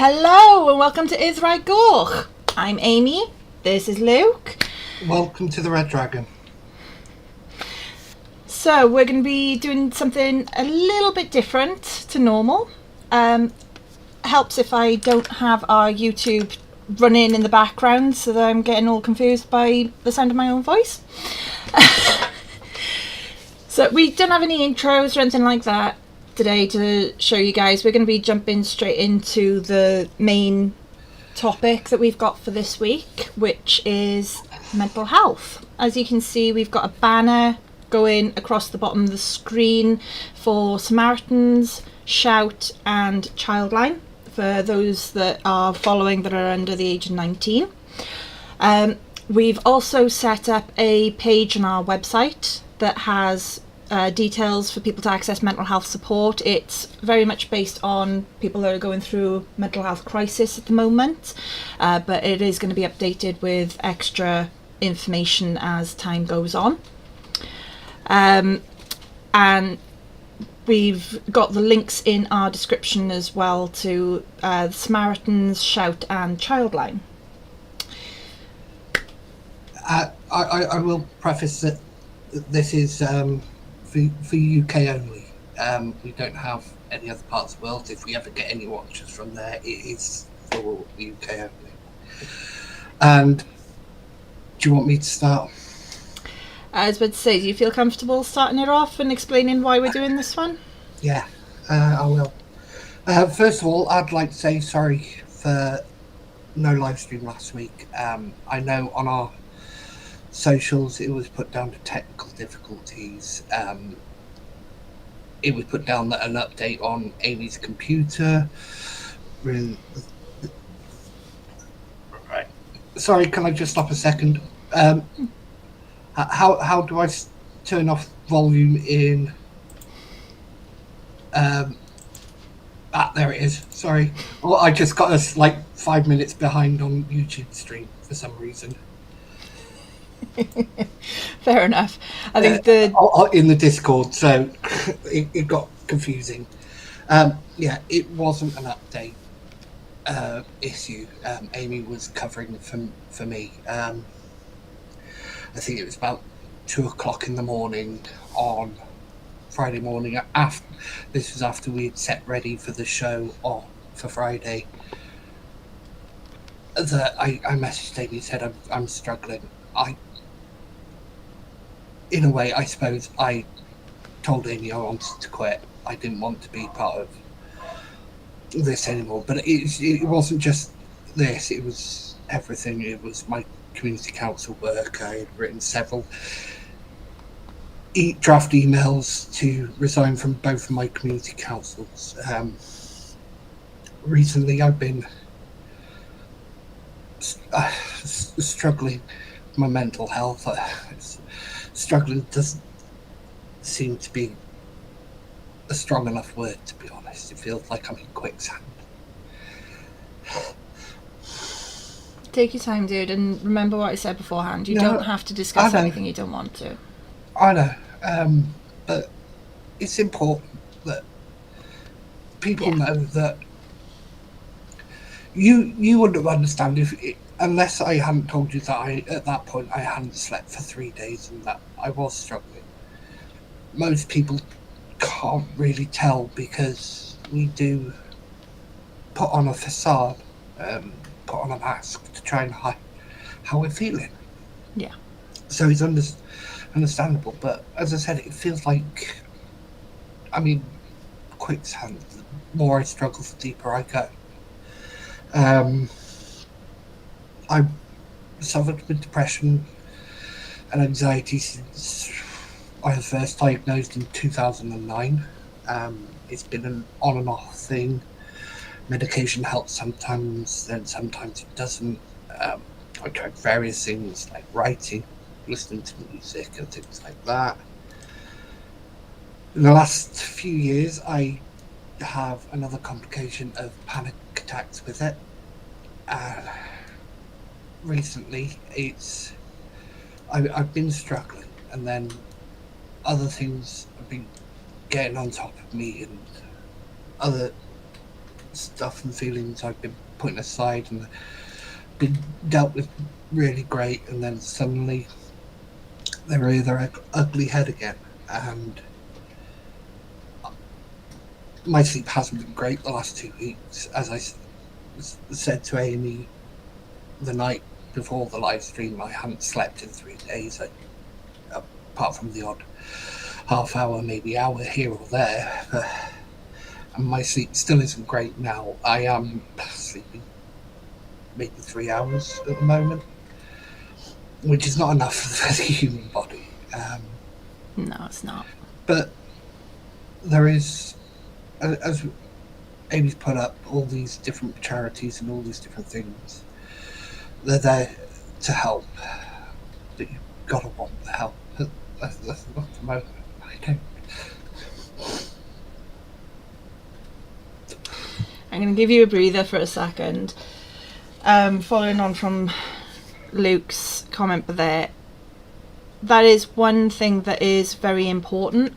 Hello and welcome to Israel Goch. I'm Amy. This is Luke. Welcome to the Red Dragon. So we're going to be doing something a little bit different to normal. Helps if I don't have our YouTube running in the background so that I'm getting all confused by the sound of my own voice. So we don't have any intros or anything like that today to show you guys. We're going to be jumping straight into the main topic that we've got for this week, which is mental health. As you can see, we've got a banner going across the bottom of the screen for Samaritans, Shout and Childline for those that are following that are under the age of 19. We've also set up a page on our website that has details for people to access mental health support. It's very much based on people that are going through mental health crisis at the moment, but it is going to be updated with extra information as time goes on. And we've got the links in our description as well to the Samaritans, Shout and Childline. I will preface that this is for UK only. We don't have any other parts of the world. If we ever get any watchers from there, it is for the UK only. And do you want me to start? I was about to say, do you feel comfortable starting it off and explaining why we're doing this one? Yeah, I will. First of all, I'd like to say sorry for no live stream last week. I know on our socials it was put down to technical difficulties. It was put down that an update on Amy's computer. Right. Sorry, can I just stop a second? How do I turn off volume in? There it is. Sorry. Well, I just got us like 5 minutes behind on YouTube stream for some reason. Fair enough. I think in the Discord, so it got confusing. Yeah, it wasn't an update issue. Amy was covering for me. I think it was about 2:00 in the morning on Friday morning. This was after we had set ready for the show for Friday. That I messaged Amy and said I'm struggling. In a way, I suppose I told Amy I wanted to quit. I didn't want to be part of this anymore. But it wasn't just this. It was everything. It was my community council work. I had written several draft emails to resign from both of my community councils. Recently, I've been struggling with my mental health. Struggling doesn't seem to be a strong enough word, to be honest. It feels like I'm in quicksand. Take your time, dude, and remember what I said beforehand. You don't have to discuss anything you don't want to. I know, but it's important that people know that you wouldn't understand unless I hadn't told you that at that point I hadn't slept for 3 days and that I was struggling. Most people can't really tell because we do put on a facade, put on a mask to try and hide how we're feeling. Yeah. So it's understandable, but as I said, it feels like, quicksand. The more I struggle, the deeper I go. I suffered with depression and anxiety since I was first diagnosed in 2009. It's been an on and off thing. Medication helps sometimes, then sometimes it doesn't. I tried various things like writing, listening to music and things like that. In the last few years, I have another complication of panic attacks with it. Recently, I've been struggling, and then other things have been getting on top of me, and other stuff and feelings I've been putting aside and been dealt with really great, and then suddenly they rear their ugly head again. And my sleep hasn't been great the last 2 weeks. As I said to Amy the night before the live stream, I haven't slept in 3 days, apart from the odd half hour, maybe hour here or there. And my sleep still isn't great now. I am sleeping maybe 3 hours at the moment, which is not enough for the human body. No, it's not. But there is, as Amy's put up, all these different charities and all these different things. They're there to help, but you've got to want the help. That's not the moment. I don't. I'm going to give you a breather for a second. Following on from Luke's comment there, that is one thing that is very important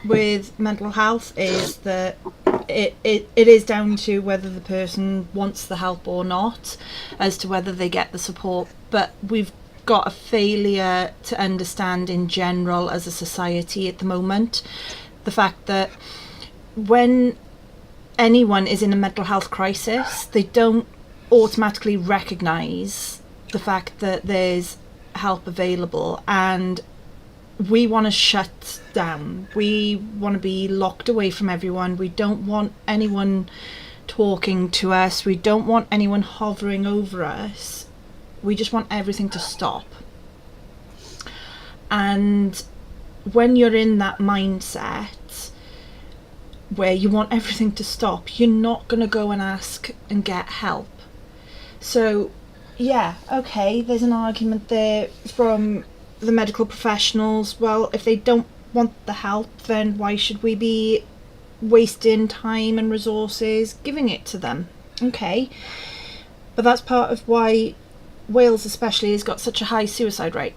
with mental health, is that it is down to whether the person wants the help or not, as to whether they get the support. But we've got a failure to understand in general as a society at the moment the fact that when anyone is in a mental health crisis, they don't automatically recognise the fact that there's help available, and we want to shut down. We want to be locked away from everyone. We don't want anyone talking to us. We don't want anyone hovering over us. We just want everything to stop. And when you're in that mindset where you want everything to stop, you're not going to go and ask and get help. So yeah, okay, there's an argument there from the medical professionals. Well, if they don't want the help, then why should we be wasting time and resources giving it to them? Okay, but that's part of why Wales especially has got such a high suicide rate.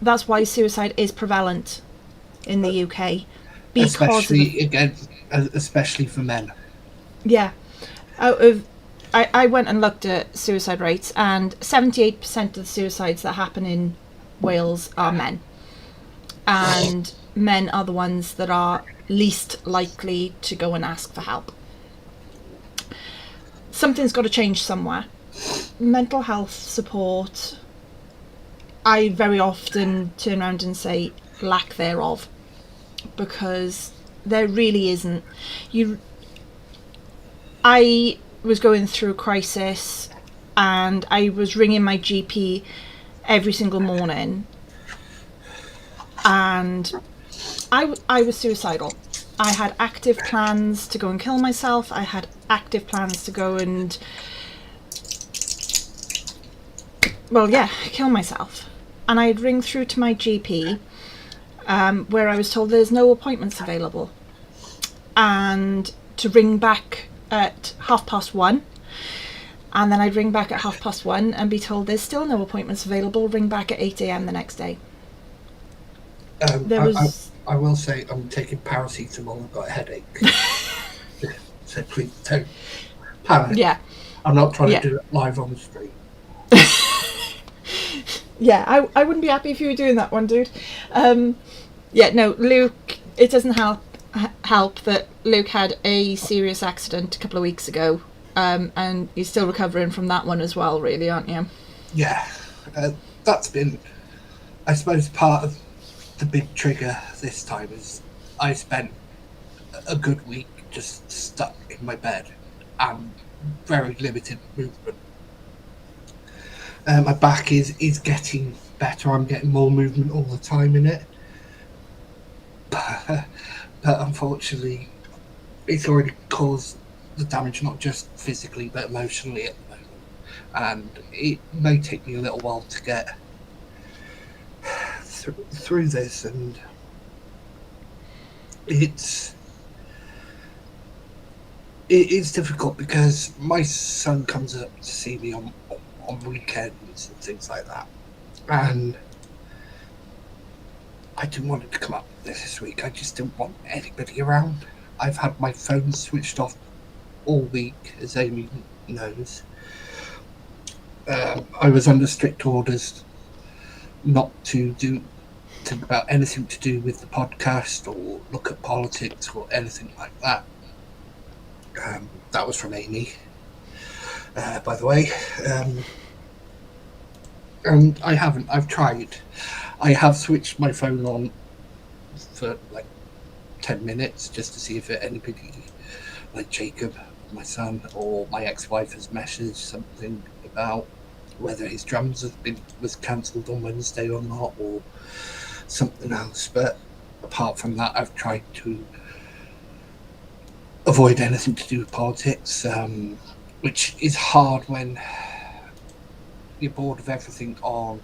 That's why suicide is prevalent in the UK, because especially for men. Yeah, I went and looked at suicide rates, and 78% of the suicides that happen in Wales are men. And men are the ones that are least likely to go and ask for help. Something's got to change somewhere. Mental health support, I very often turn around and say lack thereof, because there really isn't. I was going through a crisis, and I was ringing my GP every single morning, and I was suicidal. I had active plans to go and kill myself. I had active plans to go and, kill myself. And I'd ring through to my GP, where I was told there's no appointments available, and to ring back at 1:30, and then I'd ring back at 1:30 and be told there's still no appointments available. Ring back at 8 a.m. the next day. I will say I'm taking paracetamol. I've got a headache. So please don't panic. Yeah, I'm not trying to do it live on the street. Yeah, I wouldn't be happy if you were doing that one, dude. Luke, it doesn't help that Luke had a serious accident a couple of weeks ago, and you're still recovering from that one as well, really, aren't you? Yeah, that's been, I suppose, part of the big trigger this time. Is I spent a good week just stuck in my bed and very limited movement. My back is getting better. I'm getting more movement all the time in it. But unfortunately, it's already caused the damage, not just physically, but emotionally at the moment. And it may take me a little while to get through this. And it is difficult because my son comes up to see me on weekends and things like that, and I didn't want it to come up this week. I just didn't want anybody around. I've had my phone switched off all week, as Amy knows. I was under strict orders not to think about anything to do with the podcast or look at politics or anything like that. That was from Amy, by the way. And I haven't. I've tried. I have switched my phone on for like 10 minutes just to see if anybody, like Jacob, my son, or my ex-wife has messaged something about whether his drums was cancelled on Wednesday or not, or something else. But apart from that, I've tried to avoid anything to do with politics, which is hard when you're bored of everything on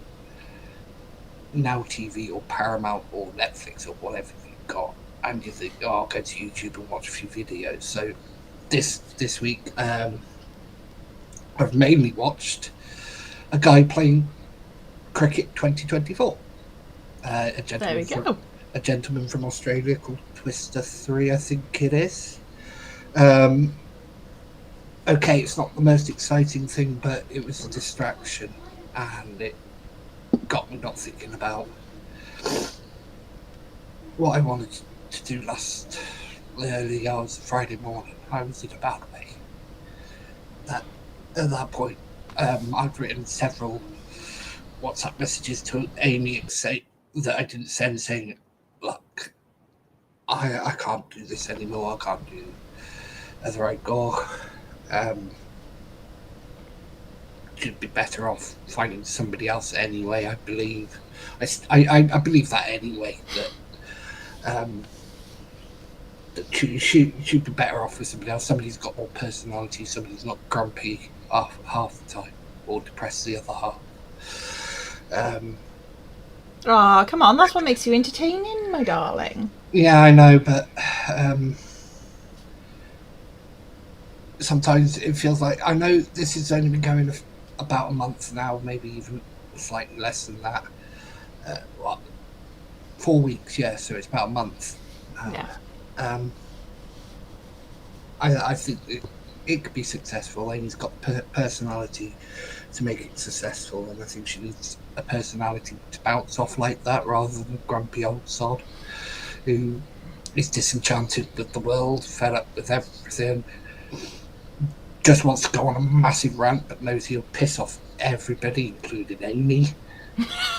Now TV or Paramount or Netflix or whatever you've got, and you think, oh, I'll go to YouTube and watch a few videos. So this week, I've mainly watched a guy playing cricket 2024. A gentleman from Australia called Twister 3, I think it is. Okay, it's not the most exciting thing, but it was a distraction, and it got me not thinking about what I wanted to do last early hours of Friday morning. I was in a bad way. At that point, I'd written several WhatsApp messages to Amy that I didn't send, saying, look, I can't do this anymore. I can't do Other I go. Should be better off finding somebody else anyway. I believe. I believe that anyway. That should be better off with somebody else. Somebody's got more personality. Somebody's not grumpy half the time or depressed the other half. Oh, come on! That's what makes you entertaining, my darling. Yeah, I know, but sometimes it feels like, I know this has only been going about a month now, maybe even slightly less than that. 4 weeks, yeah, so it's about a month. I think it could be successful. Amy's got personality to make it successful, and I think she needs a personality to bounce off like that, rather than a grumpy old sod who is disenchanted with the world, fed up with everything, just wants to go on a massive rant, but knows he'll piss off everybody, including Amy.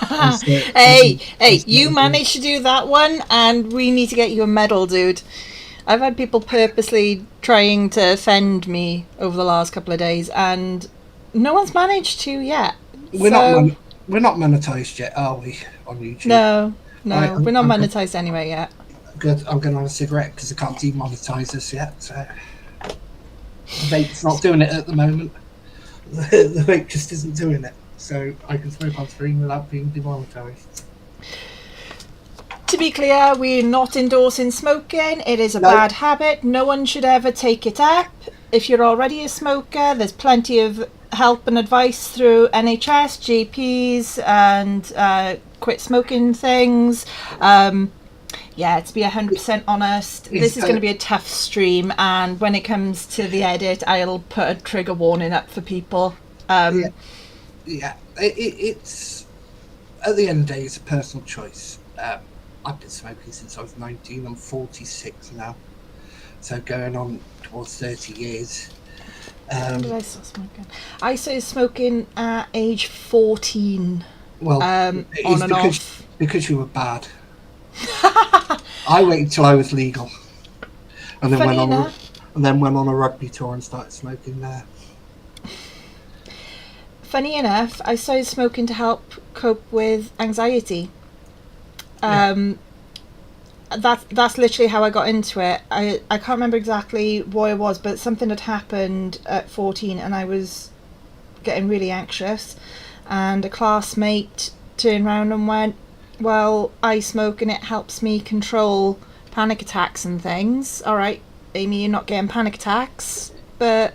Hey, you managed to do that one, and we need to get you a medal, dude. I've had people purposely trying to offend me over the last couple of days, and no one's managed to yet. We're not monetized yet, are we, on YouTube? No, we're not monetized anyway yet. Good. I'm going to have a cigarette because I can't demonetize us yet. So. The vape's not doing it at the moment. The vape just isn't doing it, so I can smoke on screen without being demonetized. To be clear, we're not endorsing smoking. It is a bad habit. No one should ever take it up. If you're already a smoker, there's plenty of help and advice through NHS, GPs, and quit smoking things. Yeah, to be 100% honest, this is going to be a tough stream, and when it comes to the edit, I'll put a trigger warning up for people. It's at the end of the day, it's a personal choice. I've been smoking since I was 19. I'm 46 now, so going on towards 30 years. When did I start smoking? I started smoking at age 14. Well, on and off. Because you were bad. I waited till I was legal, and then went on a rugby tour and started smoking there. Funny enough, I started smoking to help cope with anxiety. That's literally how I got into it. I can't remember exactly what it was, but something had happened at 14 and I was getting really anxious, and a classmate turned around and went, well, I smoke and it helps me control panic attacks and things. All right, Amy, you're not getting panic attacks, but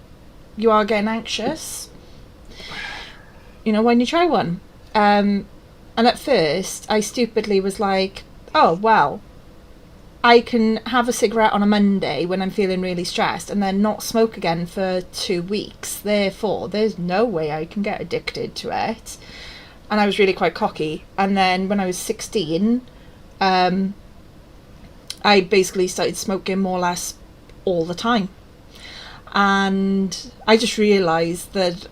you are getting anxious. You know, why don't you try one? And at first, I stupidly was like, oh, well, I can have a cigarette on a Monday when I'm feeling really stressed and then not smoke again for 2 weeks. Therefore, there's no way I can get addicted to it. And I was really quite cocky. And then when I was 16, I basically started smoking more or less all the time. And I just realised that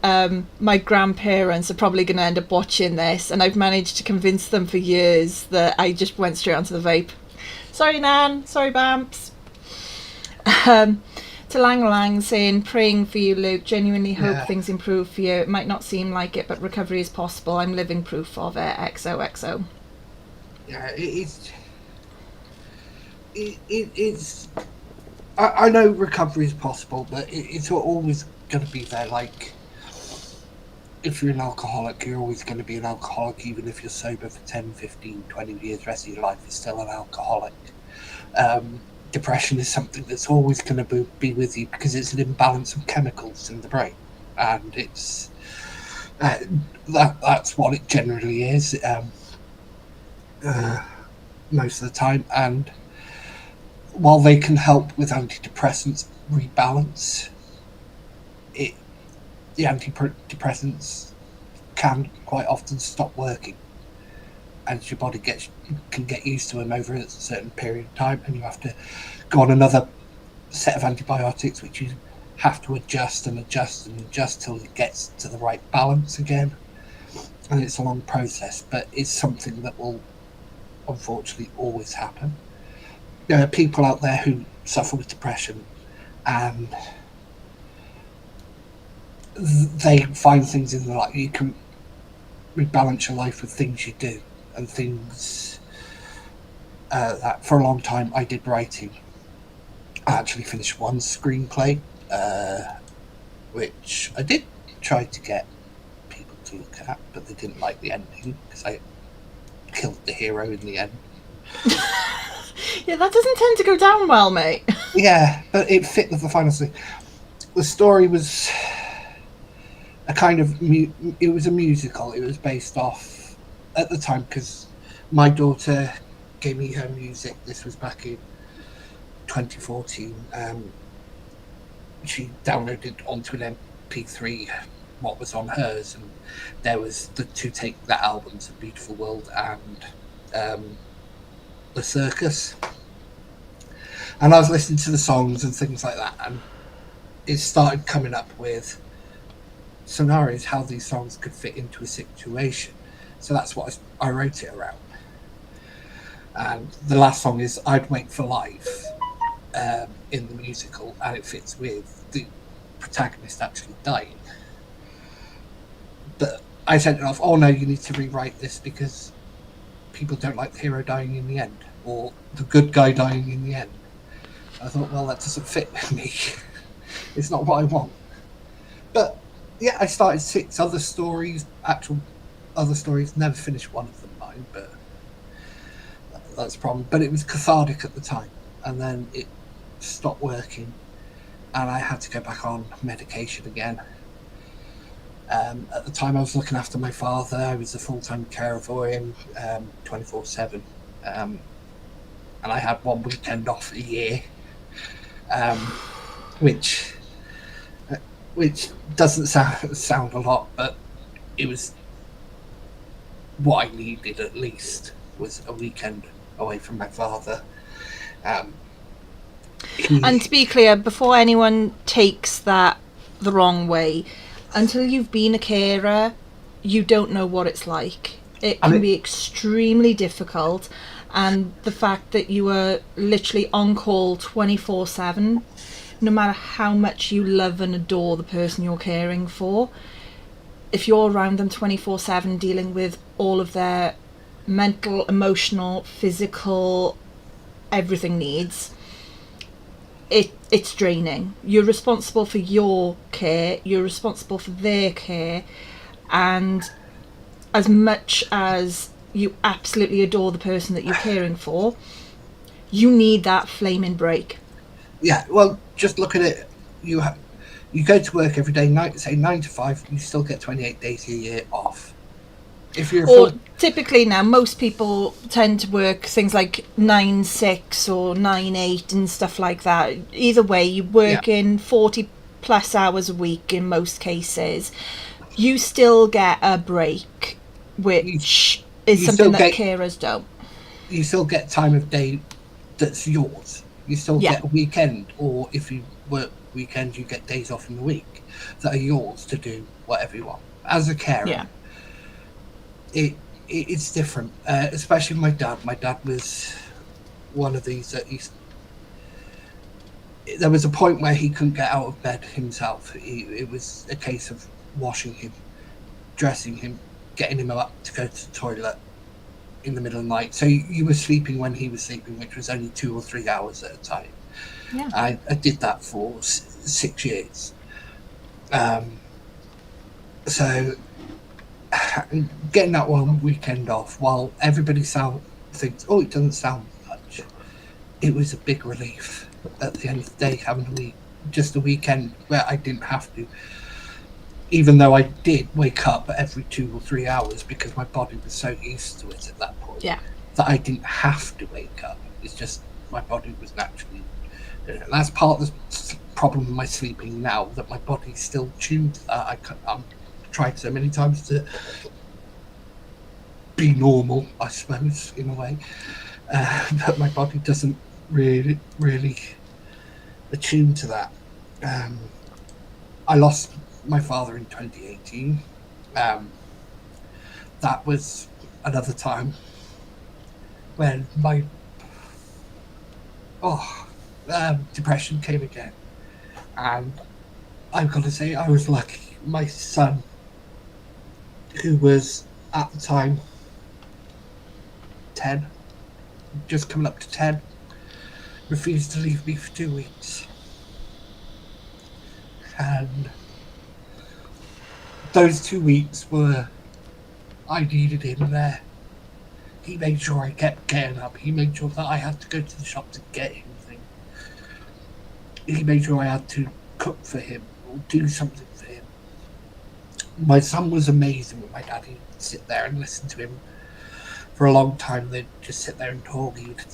my grandparents are probably going to end up watching this, and I've managed to convince them for years that I just went straight onto the vape. Sorry, Nan. Sorry, Bamps. To Lang Lang saying, praying for you, Luke. Genuinely hope things improve for you. It might not seem like it, but recovery is possible. I'm living proof of it. XOXO. Yeah, it's. I know recovery is possible, but it's always going to be there. Like, if you're an alcoholic, you're always going to be an alcoholic, even if you're sober for 10, 15, 20 years. The rest of your life is still an alcoholic. Depression is something that's always going to be with you because it's an imbalance of chemicals in the brain. And it's that's what it generally is most of the time. And while they can help with antidepressants rebalance, the antidepressants can quite often stop working, and your body can get used to them over a certain period of time, and you have to go on another set of antibiotics, which you have to adjust and adjust and adjust till it gets to the right balance again. And it's a long process, but it's something that will unfortunately always happen. There are people out there who suffer with depression, and they find things in their life. You can rebalance your life with things you do, and things that for a long time I did writing. I actually finished one screenplay, which I did try to get people to look at, but they didn't like the ending because I killed the hero in the end. Yeah, that doesn't tend to go down well, mate. Yeah, but it fit with the final scene. The story was a kind of it was a musical. It was based off at the time because my daughter gave me her music. This was back in 2014. She downloaded onto an MP3 what was on hers, and there was the two Take That albums, A Beautiful World and The Circus. And I was listening to the songs and things like that, and it started coming up with scenarios how these songs could fit into a situation. So that's what I wrote it around. And the last song is I'd Wait for Life in the musical, and it fits with the protagonist actually dying. But I sent it off, oh no, you need to rewrite this because people don't like the hero dying in the end, or the good guy dying in the end. I thought, well, that doesn't fit with me. It's not what I want. But yeah, I started 6 other stories, actual other stories, never finished one of them, mine, but that's a problem. But it was cathartic at the time, and then it stopped working, and I had to go back on medication again. At the time, I was looking after my father. I was a full-time carer for him, 24/7, and I had one weekend off a year, which doesn't sound a lot, but it was what I needed. At least was a weekend away from my father. And to be clear, before anyone takes that the wrong way, until you've been a carer, you don't know what it's like. It can be extremely difficult, and the fact that you are literally on call 24/7, no matter how much you love and adore the person you're caring for, if you're around them 24/7 dealing with all of their mental, emotional, physical, everything needs, it's draining. You're responsible for your care, you're responsible for their care, and as much as you absolutely adore the person that you're caring for, you need that flaming break. Yeah, well, just look at it. You go to work every day, say 9 to 5, you still get 28 days a year off. if you're or typically now, most people tend to work things like 9/6 or 9/8 and stuff like that. Either way, you work in 40 plus hours a week in most cases. You still get a break, which is something that carers don't. You still get time of day that's yours. You still get a weekend, or if you work weekends, you get days off in the week that are yours to do whatever you want. As a carer, it's different, especially my dad. My dad was one of these that there was a point where he couldn't get out of bed himself. It was a case of washing him, dressing him, getting him up to go to the toilet in the middle of the night. So you were sleeping when he was sleeping, which was only 2 or 3 hours at a time. Yeah. I did that for 6 years. So getting that one weekend off, while everybody thinks, oh, it doesn't sound much, it was a big relief at the end of the day, having just a weekend where I didn't have to, even though I did wake up every 2 or 3 hours because my body was so used to it at that point that I didn't have to wake up. It's just my body was naturally doing it. And that's part of the problem with my sleeping now, that my body's still tuned to that. I'm tried so many times to be normal, I suppose, in a way, but my body doesn't really attune to that. I lost my father in 2018. That was another time when my depression came again, and I've got to say I was lucky. My son, who was at the time 10, just coming up to 10, refused to leave me for 2 weeks. And those 2 weeks were, I needed him there. He made sure I kept getting up. He made sure that I had to go to the shop to get him things. He made sure I had to cook for him or do something for him. My son was amazing with my dad. He'd sit there and listen to him for a long time. They'd just sit there and talk. He would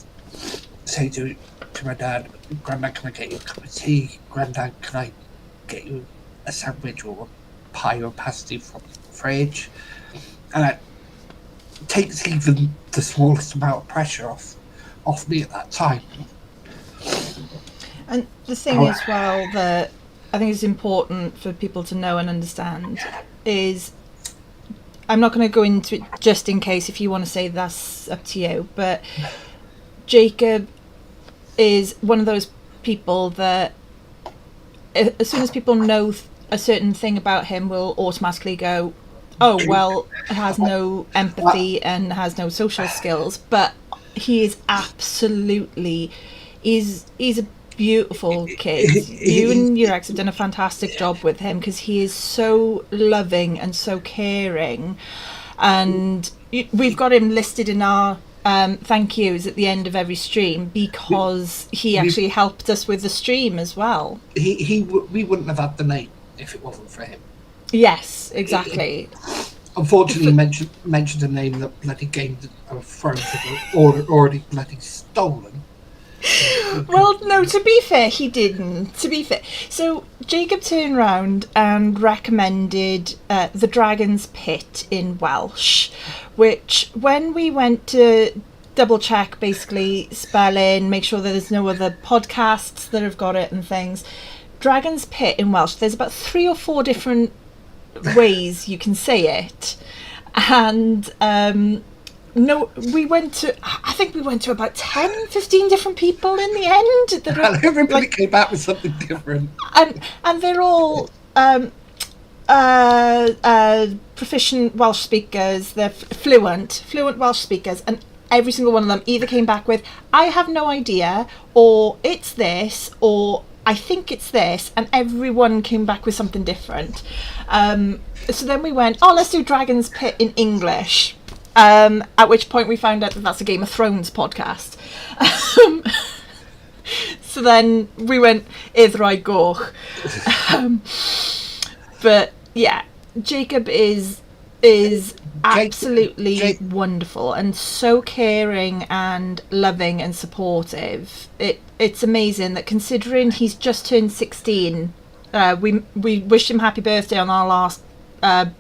say to my dad, "Grandad, can I get you a cup of tea? Grandad, can I get you a sandwich or a pie or pasty from the fridge?" And it takes even the smallest amount of pressure off me at that time. And the thing as well that I think is important for people to know and understand is, I'm not going to go into it just in case if you want to say that's up to you, but Jacob is one of those people that as soon as people know a certain thing about him will automatically go, oh, well, has no empathy and has no social skills. But he is absolutely, he's a beautiful kid. You and your ex have done a fantastic job with him because he is so loving and so caring. And we've got him listed in our thank yous at the end of every stream because he actually helped us with the stream as well. We wouldn't have had the name if it wasn't for him. Yes, exactly. Unfortunately, mentioned a name that bloody Game of Thrones had already bloody stolen. Well, no, to be fair, he didn't. To be fair. So, Jacob turned round and recommended The Dragon's Pit in Welsh, which when we went to double check, basically, spelling, make sure that there's no other podcasts that have got it and things, Dragon's Pit in Welsh, there's about 3 or 4 different ways you can say it. And no, I think we went to about 10, 15 different people in the end. Everybody came back with something different. And they're all proficient Welsh speakers. They're fluent Welsh speakers, and every single one of them either came back with, I have no idea, or it's this, or I think it's this, and everyone came back with something different. So then we went, let's do Dragon's Pit in English. At which point we found out that that's a Game of Thrones podcast. So then we went, Iddrai Goch. But yeah, Jacob is is Jake, absolutely Jake, wonderful and so caring and loving and supportive. It's amazing that, considering he's just turned 16, we wished him happy birthday on our last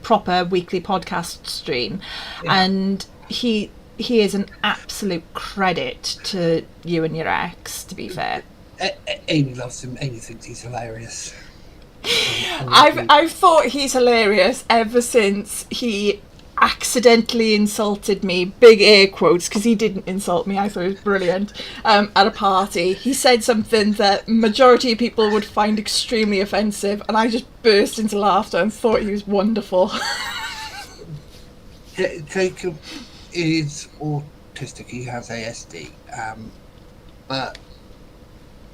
proper weekly podcast stream, yeah. and he is an absolute credit to you and your ex, to be fair. Amy loves him. Amy thinks he's hilarious. I've thought he's hilarious ever since he accidentally insulted me, big air quotes, because he didn't insult me. I thought it was brilliant. At a party, he said something that majority of people would find extremely offensive, and I just burst into laughter and thought he was wonderful. Jacob is autistic. He has ASD, but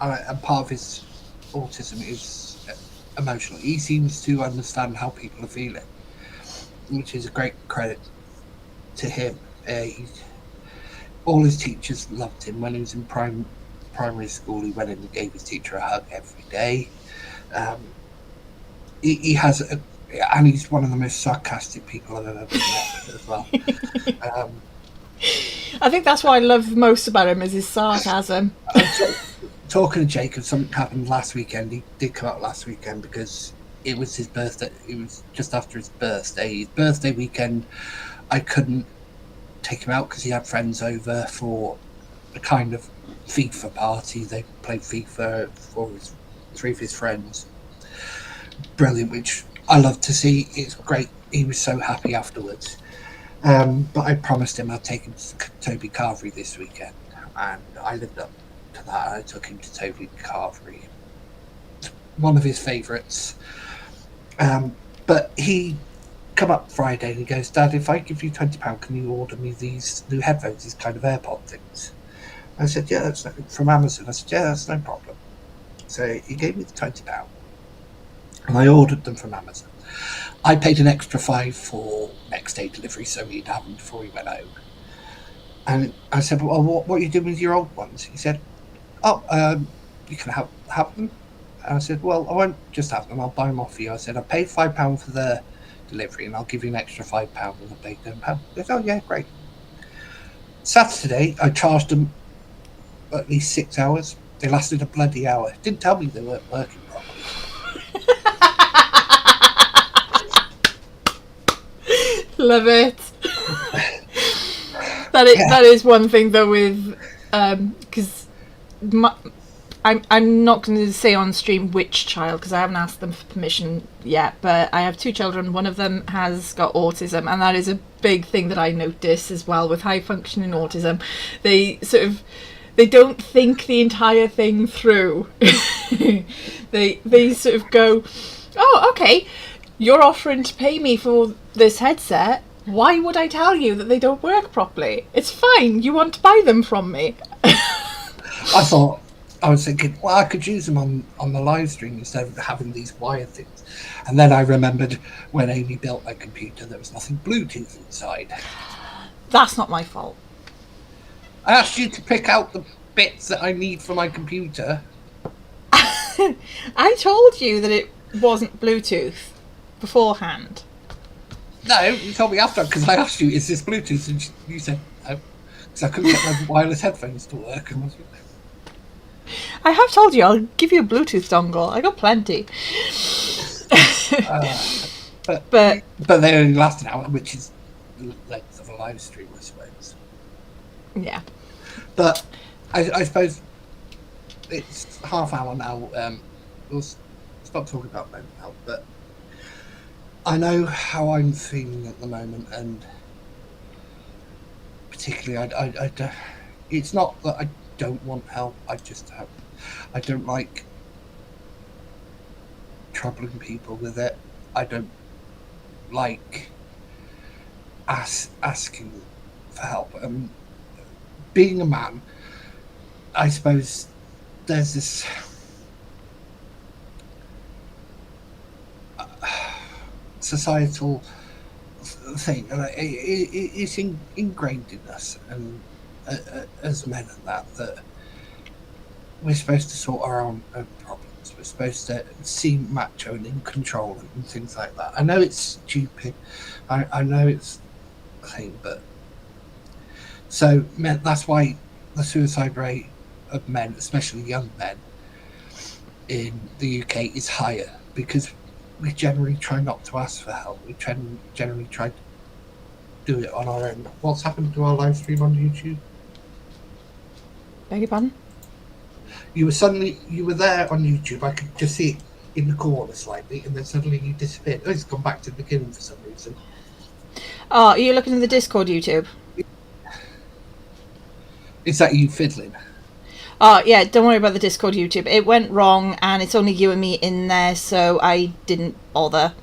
a part of his autism is emotional. He seems to understand how people are feeling, which is a great credit to him. All his teachers loved him. When he was in primary school, he went in and gave his teacher a hug every day. He has and he's one of the most sarcastic people I've ever met as well. I think that's what I love most about him, is his sarcasm. Talking to Jacob, something happened last weekend. He did come out last weekend because it was his birthday. It was just after his birthday. His birthday weekend, I couldn't take him out because he had friends over for a kind of FIFA party. They played FIFA for three of his friends. Brilliant, which I love to see. It's great. He was so happy afterwards. But I promised him I'd take him to Toby Carvery this weekend, and I lived up to that. I took him to Toby Carvery, one of his favourites. But he come up Friday and he goes, "Dad, if I give you £20, can you order me these new headphones, these kind of AirPod things?" I said, "Yeah, that's from Amazon." I said, "Yeah, that's no problem." So he gave me the £20, and I ordered them from Amazon. I paid an extra £5 for next day delivery, so he'd have them before he went home. And I said, "Well, what are you doing with your old ones?" He said, "Oh, you can have them." And I said, "Well, I won't just have them. I'll buy them off you." I said, "I paid £5 for the delivery, and I'll give you an extra £5 when I pay £10." He said, "Oh yeah, great." Saturday, I charged them at least 6 hours. They lasted a bloody hour. Didn't tell me they weren't working properly. Love it. That is one thing though with because I'm not going to say on stream which child, because I haven't asked them for permission yet, but I have two children. One of them has got autism, and that is a big thing that I notice as well with high functioning autism. They don't think the entire thing through. they sort of go, "Oh, okay, you're offering to pay me for this headset. Why would I tell you that they don't work properly? It's fine. You want to buy them from me." I was thinking, well, I could use them on the live stream instead of having these wired things. And then I remembered when Amy built my computer, there was nothing Bluetooth inside. That's not my fault. I asked you to pick out the bits that I need for my computer. I told you that it wasn't Bluetooth beforehand. No, you told me after, because I asked you, "Is this Bluetooth?" And you said no, because I couldn't get my wireless headphones to work. I have told you I'll give you a Bluetooth dongle. I got plenty. But they only last an hour, which is the length of a live stream, I suppose. Yeah. But I suppose it's half hour now. We'll stop talking about mental health, but I know how I'm feeling at the moment, and particularly, it's not that I don't want help. I don't like troubling people with it. I don't like asking for help. Being a man, I suppose there's this societal thing, and it's ingrained in us, and as men, and that we're supposed to sort our own problems. We're supposed to seem macho and in control and things like that. I know it's stupid. I know it's a thing, but so that's why the suicide rate of men, especially young men, in the UK is higher, because we generally try not to ask for help. We generally try to do it on our own. What's happened to our live stream on YouTube? Beg your pardon? You were there on YouTube. I could just see it in the corner slightly, and then suddenly you disappeared. Oh, it's gone back to the beginning for some reason. Oh, are you looking at the Discord YouTube? Is that you fiddling? Oh, yeah, don't worry about the Discord YouTube. It went wrong, and it's only you and me in there, so I didn't bother.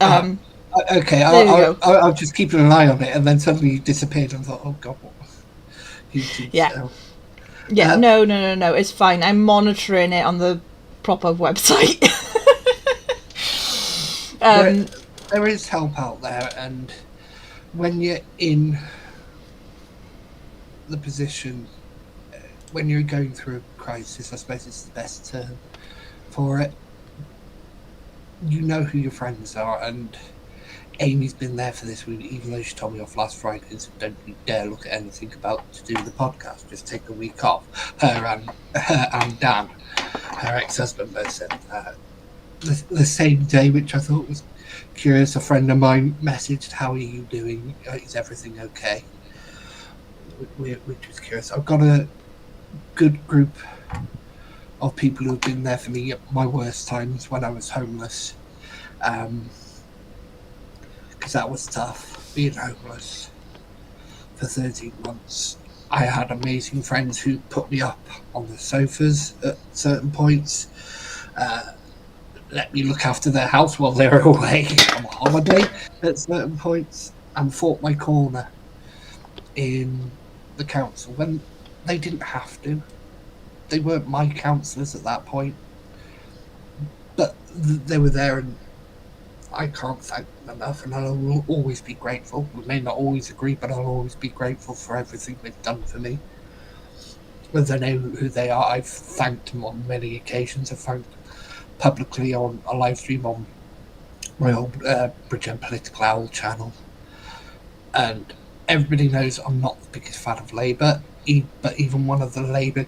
Okay, I'll just keep an eye on it, and then suddenly you disappeared, and I thought, oh god, what? YouTube yeah. Yeah, no, it's fine. I'm monitoring it on the proper website. There is help out there, and when you're in the position, when you're going through a crisis, I suppose it's the best term for it. You know who your friends are, and Amy's been there for this week, even though she told me off last Friday and said, don't you dare look at anything about to do the podcast, just take a week off. Her and Dan, her ex-husband, both said the same day, which I thought was curious. A friend of mine messaged, how are you doing? Is everything okay? Which was curious. I've got a good group of people who've been there for me at my worst times when I was homeless. Because that was tough, being homeless for 13 months. I had amazing friends who put me up on the sofas at certain points, let me look after their house while they were away on holiday at certain points, and fought my corner in the council when they didn't have to. They weren't my councillors at that point, but they were there, and I can't thank them enough, and I will always be grateful. We may not always agree, but I'll always be grateful for everything they've done for me. Whether they know who they are, I've thanked them on many occasions. I've thanked them publicly on a live stream on my old Bridgend Political Owl channel. And everybody knows I'm not the biggest fan of Labour, but even one of the Labour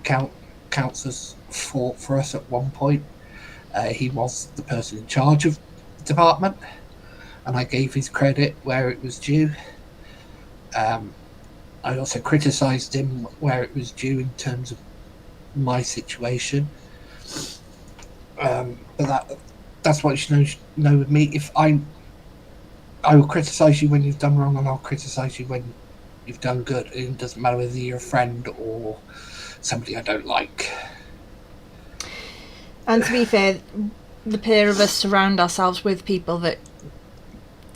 councillors fought for us at one point. He was the person in charge of the department, and I gave his credit where it was due. I also criticised him where it was due in terms of my situation. But that's what you should know with me. If I will criticise you when you've done wrong, and I'll criticise you when you've done good. It doesn't matter whether you're a friend or somebody I don't like. And to be fair, the pair of us surround ourselves with people that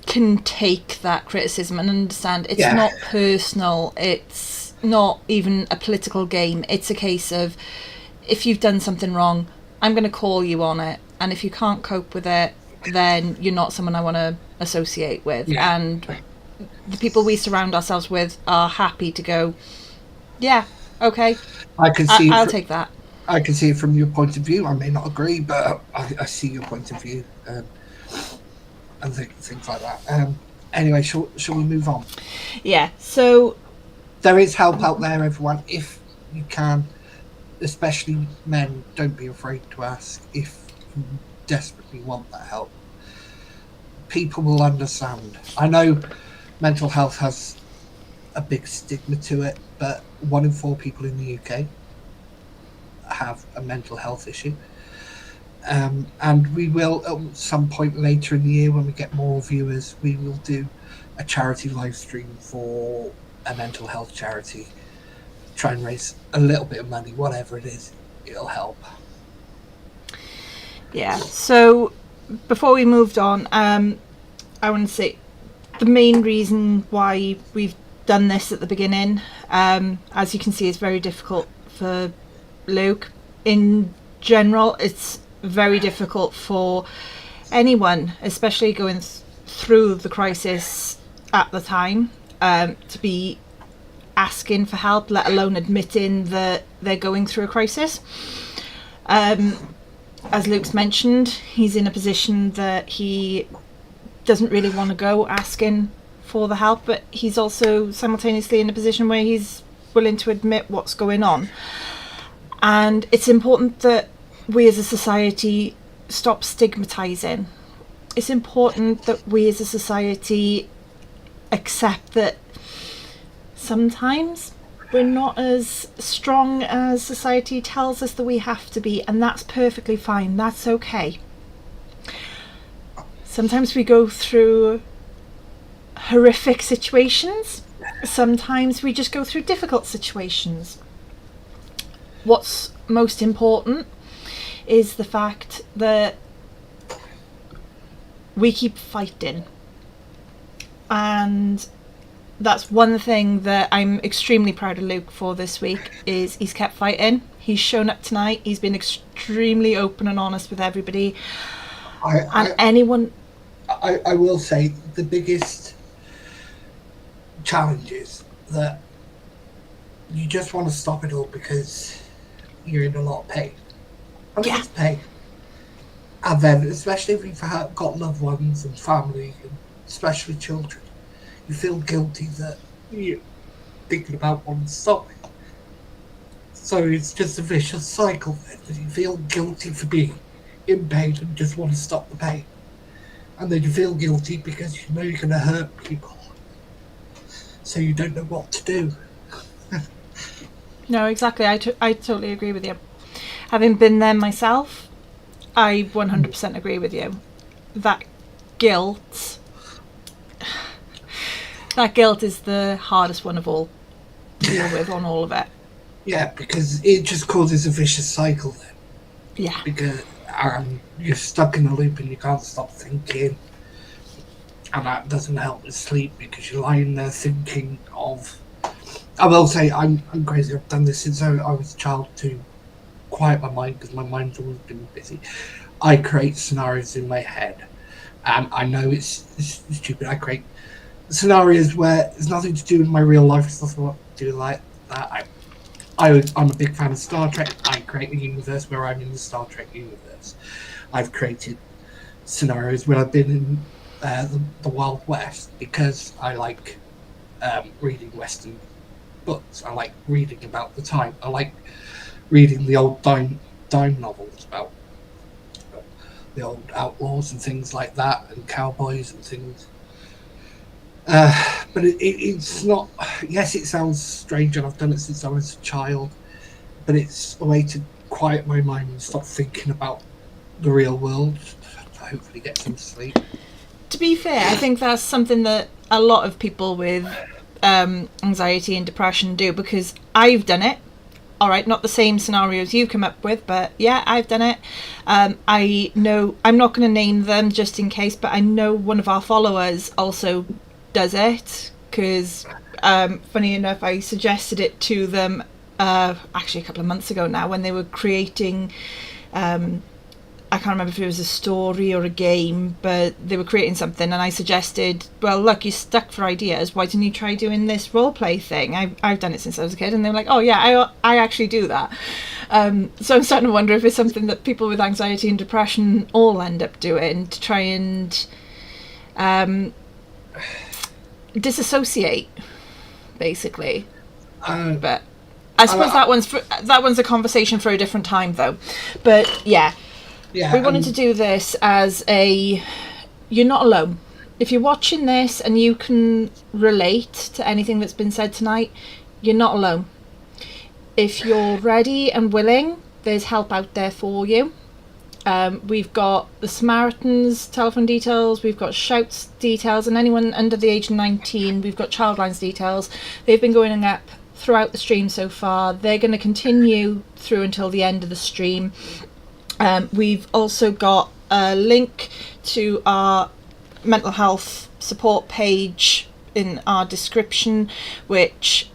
can take that criticism and understand it's not personal, it's not even a political game. It's a case of, if you've done something wrong, I'm going to call you on it, and if you can't cope with it, then you're not someone I want to associate with. And the people we surround ourselves with are happy to go, yeah, okay, I'll take that. I can see it from your point of view. I may not agree, but I see your point of view, and things like that. Anyway, shall we move on? Yeah, so there is help out there, everyone. If you can, especially men, don't be afraid to ask if you desperately want that help. People will understand. I know mental health has a big stigma to it, but 1 in 4 people in the UK have a mental health issue. And we will, at some point later in the year, when we get more viewers, we will do a charity live stream for a mental health charity. Try and raise a little bit of money, whatever it is, it'll help. Yeah, so before we moved on, I want to say the main reason why we've done this at the beginning, as you can see, is very difficult for Luke. In general, it's very difficult for anyone, especially going through the crisis at the time, to be asking for help, let alone admitting that they're going through a crisis. as Luke's mentioned, he's in a position that he doesn't really want to go asking for the help, but he's also simultaneously in a position where he's willing to admit what's going on. And it's important that we as a society stop stigmatizing. It's important that we as a society accept that sometimes we're not as strong as society tells us that we have to be, and that's perfectly fine. That's okay. Sometimes we go through horrific situations. Sometimes we just go through difficult situations. What's most important is the fact that we keep fighting. And that's one thing that I'm extremely proud of Luke for this week, is he's kept fighting. He's shown up tonight. He's been extremely open and honest with everybody. I will say the biggest challenge is that you just want to stop it all because you're in a lot of pain. I mean, it's pain. And then, especially if you've got loved ones and family, and especially children, you feel guilty that you're thinking about wanting to stop it. So it's just a vicious cycle then, that you feel guilty for being in pain and just want to stop the pain. And then you feel guilty because you know you're going to hurt people. So you don't know what to do. No, exactly. I totally agree with you. Having been there myself, I 100% agree with you. That guilt is the hardest one of all to deal with on all of it. Yeah, because it just causes a vicious cycle then. Yeah. Because you're stuck in a loop and you can't stop thinking. And that doesn't help with sleep because you're lying there thinking of... I will say, I'm crazy. I've done this since I was a child to quiet my mind because my mind's always been busy. I create scenarios in my head. And I know it's stupid. I create scenarios where there's nothing to do with my real life. It's nothing to do like that. I'm a big fan of Star Trek. I create a universe where I'm in the Star Trek universe. I've created scenarios where I've been in the Wild West because I like reading Western books. I like reading about the time. I like reading the old dime novels about the old outlaws and things like that, and cowboys and things. But it's not... Yes, it sounds strange, and I've done it since I was a child, but it's a way to quiet my mind and stop thinking about the real world, to hopefully get some sleep. To be fair, I think that's something that a lot of people with anxiety and depression do, because I've done it. All right, not the same scenarios you've come up with, but yeah, I've done it. I know, I'm not going to name them just in case, but I know one of our followers also does it, because funny enough, I suggested it to them actually a couple of months ago now, when they were creating I can't remember if it was a story or a game, but they were creating something, and I suggested, well, look, you're stuck for ideas, why didn't you try doing this role play thing? I've done it since I was a kid. And they were like, oh yeah, I actually do that. So I'm starting to wonder if it's something that people with anxiety and depression all end up doing, to try and disassociate, basically. But I suppose that one's a conversation for a different time, though. But yeah, we wanted to do this as you're not alone. If you're watching this and you can relate to anything that's been said tonight, you're not alone. If you're ready and willing, there's help out there for you. We've got the Samaritans telephone details, we've got Shout's details, and anyone under the age of 19, we've got Childline's details. They've been going up throughout the stream so far. They're going to continue through until the end of the stream. We've also got a link to our mental health support page in our description, which,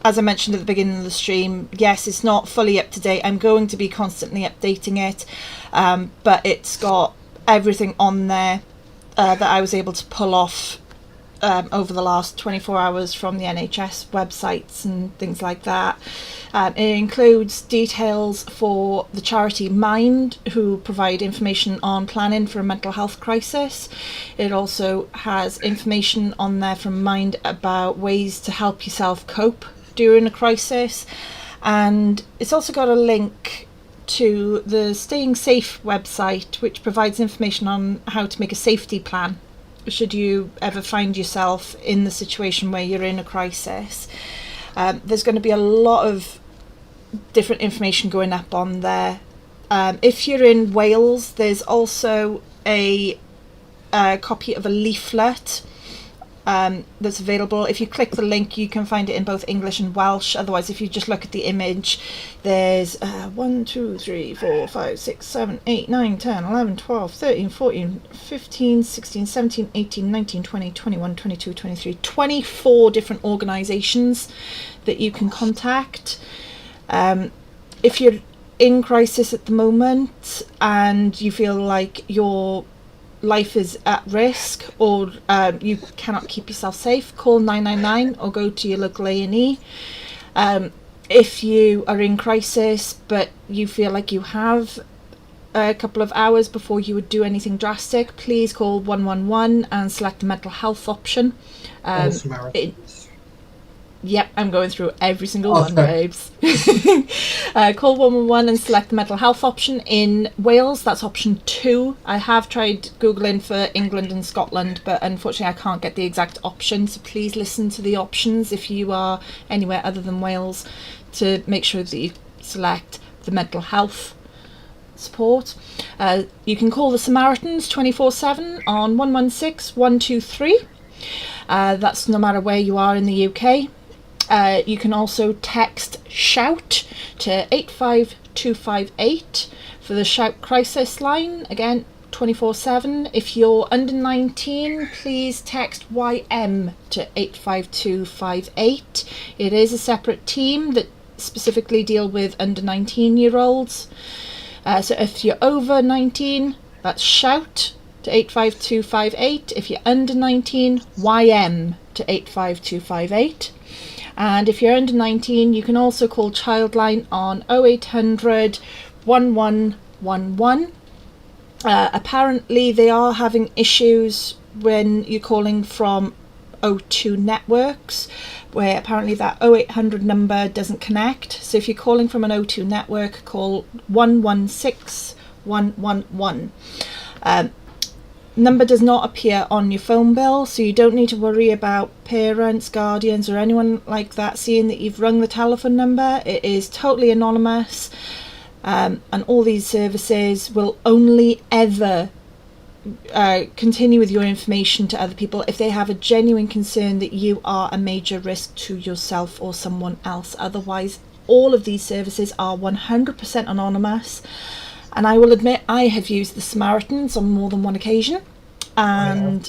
as I mentioned at the beginning of the stream, yes, it's not fully up to date. I'm going to be constantly updating it, but it's got everything on there that I was able to pull off over the last 24 hours from the NHS websites and things like that. It includes details for the charity Mind, who provide information on planning for a mental health crisis. It also has information on there from Mind about ways to help yourself cope during a crisis. And it's also got a link to the Staying Safe website, which provides information on how to make a safety plan should you ever find yourself in the situation where you're in a crisis. There's going to be a lot of different information going up on there. If you're in Wales, there's also a copy of a leaflet that's available. If you click the link, you can find it in both English and Welsh. Otherwise, if you just look at the image, there's 1, 2, 3, 4, 5, 6, 7, 8, 9, 10, 11, 12, 13, 14, 15, 16, 17, 18, 19, 20, 21, 22, 23, 24 different organisations that you can contact. If you're in crisis at the moment and you feel like your life is at risk, or you cannot keep yourself safe, call 999 or go to your local A&E. If you are in crisis but you feel like you have a couple of hours before you would do anything drastic, please call 111 and select the mental health option. Samaritans. Yep, I'm going through every single one, babes. Call 111 and select the mental health option. In Wales, that's option 2. I have tried Googling for England and Scotland, but unfortunately I can't get the exact option. So please listen to the options if you are anywhere other than Wales to make sure that you select the mental health support. You can call the Samaritans 24/7 on 116 123. That's no matter where you are in the UK. You can also text SHOUT to 85258 for the Shout crisis line, again 24/7. If you're under 19, please text YM to 85258. It is a separate team that specifically deal with under 19-year-olds. So if you're over 19, that's SHOUT to 85258. If you're under 19, YM to 85258. And if you're under 19, you can also call Childline on 0800 1111. Apparently they are having issues when you're calling from O2 networks, where apparently that 0800 number doesn't connect. So if you're calling from an O2 network, call 116 111. Number does not appear on your phone bill, so you don't need to worry about parents, guardians or anyone like that seeing that you've rung the telephone number. It is totally anonymous, and all these services will only ever continue with your information to other people if they have a genuine concern that you are a major risk to yourself or someone else. Otherwise, all of these services are 100% anonymous. And I will admit I have used the Samaritans on more than one occasion, and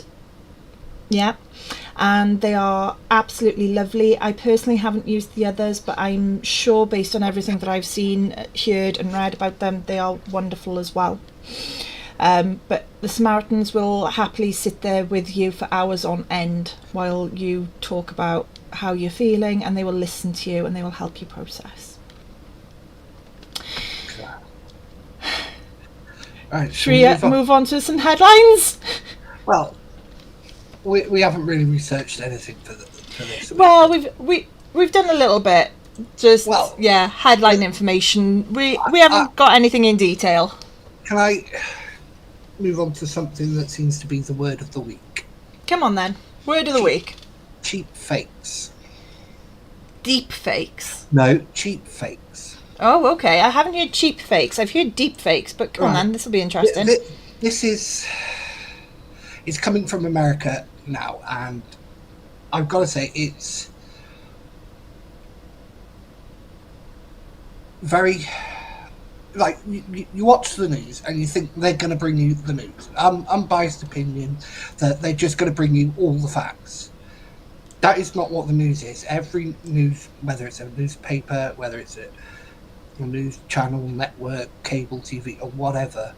and they are absolutely lovely. I personally haven't used the others, but I'm sure based on everything that I've seen, heard and read about them, they are wonderful as well. But the Samaritans will happily sit there with you for hours on end while you talk about how you're feeling, and they will listen to you and they will help you process. Right, should we move on to some headlines? Well, we haven't really researched anything for this. Well, we've done a little bit. Just headline information. We haven't got anything in detail. Can I move on to something that seems to be the word of the week? Come on then. Word of the week. Cheap fakes. Deep fakes. No, cheap fakes. Oh, okay. I haven't heard cheap fakes. I've heard deep fakes, but come on then, this will be interesting. It's coming from America now, and I've got to say it's very, like, you watch the news and you think they're going to bring you the news. Unbiased opinion that they're just going to bring you all the facts. That is not what the news is. Every news, whether it's a newspaper, whether it's a news channel, network, cable TV or whatever,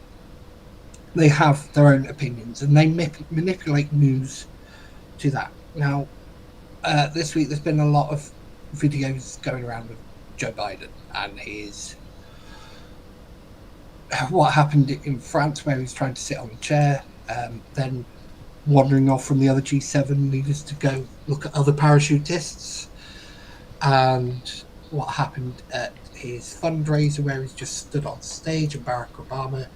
they have their own opinions and they manipulate news to that. Now, this week there's been a lot of videos going around of Joe Biden and his what happened in France, where he was trying to sit on a chair, then wandering off from the other G7 leaders to go look at other parachutists, and what happened at his fundraiser where he's just stood on stage and Barack Obama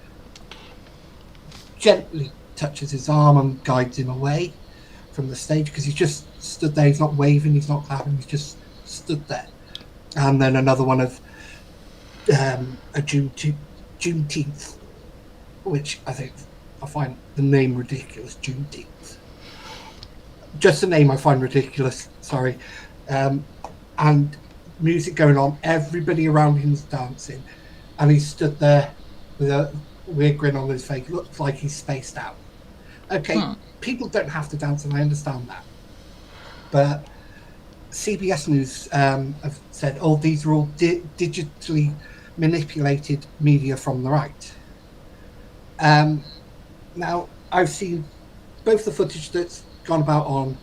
gently touches his arm and guides him away from the stage because he's just stood there. He's not waving, he's not clapping, he's just stood there. And then another one of a Juneteenth, which I find the name ridiculous. Juneteenth, just the name I find ridiculous. Sorry. And music going on, everybody around him's dancing, and he stood there with a weird grin on his face. Looks like he's spaced out. Okay, people don't have to dance, and I understand that. But CBS News have said, oh, these are all digitally manipulated media from the right. Now, I've seen both the footage that's gone about on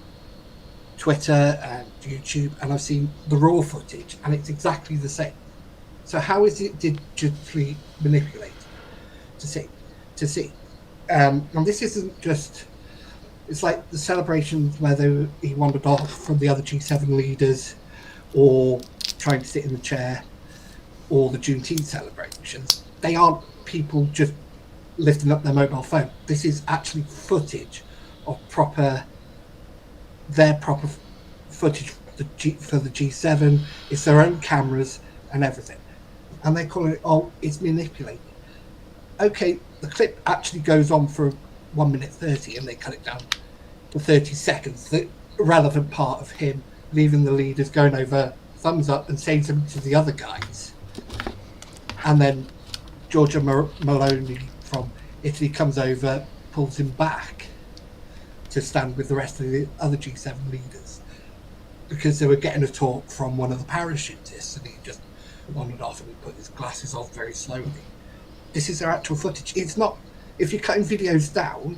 Twitter and YouTube, and I've seen the raw footage, and it's exactly the same. So how is it digitally manipulated? To see. And this isn't just, it's like the celebrations whether he wandered off from the other G7 leaders or trying to sit in the chair, or the Juneteenth celebrations. They aren't people just lifting up their mobile phone. This is actually footage of their proper footage for the G7. It's their own cameras and everything. And they call it, oh, it's manipulated. Okay, the clip actually goes on for 1 minute 30 and they cut it down to 30 seconds. The relevant part of him leaving the leaders, going over, thumbs up and saying something to the other guys. And then Giorgia Meloni from Italy comes over, pulls him back to stand with the rest of the other G7 leaders because they were getting a talk from one of the parachutists, and he just wandered off and he put his glasses on very slowly. This is their actual footage. It's not, if you're cutting videos down,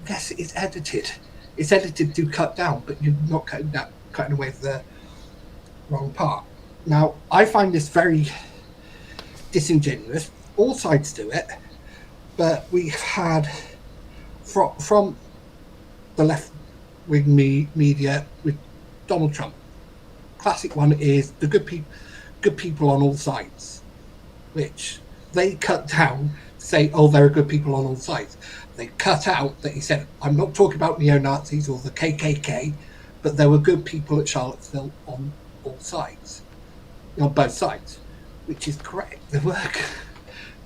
yes, it's edited. It's edited to cut down, but you're not cutting away the wrong part. Now, I find this very disingenuous. All sides do it, but we've had from the left-wing media with Donald Trump. Classic one is the good people on all sides, which they cut down to say, oh, there are good people on all sides. They cut out that he said, I'm not talking about neo-Nazis or the KKK, but there were good people at Charlottesville on all sides, on both sides, which is correct. There were,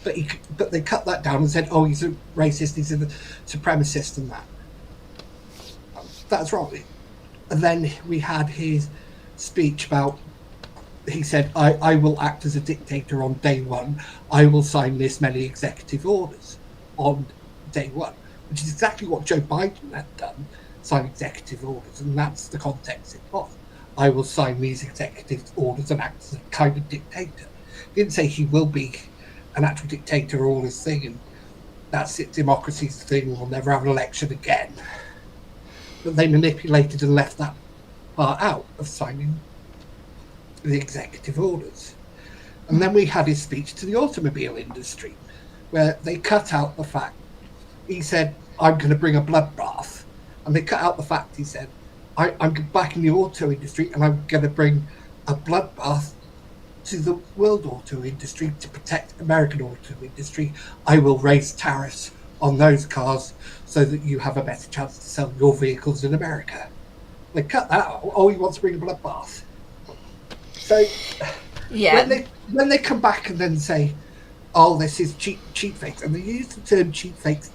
but they cut that down and said, oh, he's a racist, he's a supremacist, and that. That's wrong. And then we had his speech about, he said, I will act as a dictator on day one. I will sign this many executive orders on day one, which is exactly what Joe Biden had done, sign executive orders, and that's the context it was. I will sign these executive orders and act as a kind of dictator. He didn't say he will be an actual dictator or all this thing, and that's it, democracy's the thing, we'll never have an election again. But they manipulated and left that part out of signing the executive orders. And then we had his speech to the automobile industry, where they cut out the fact he said, I'm going to bring a bloodbath. And they cut out the fact he said, I'm back in the auto industry and I'm going to bring a bloodbath to the world auto industry to protect American auto industry. I will raise tariffs on those cars so that you have a better chance to sell your vehicles in America. They cut that out. Oh, he wants to bring a bloodbath. So yeah, when they come back and then say, oh, this is cheap fakes, and they use the term cheap fakes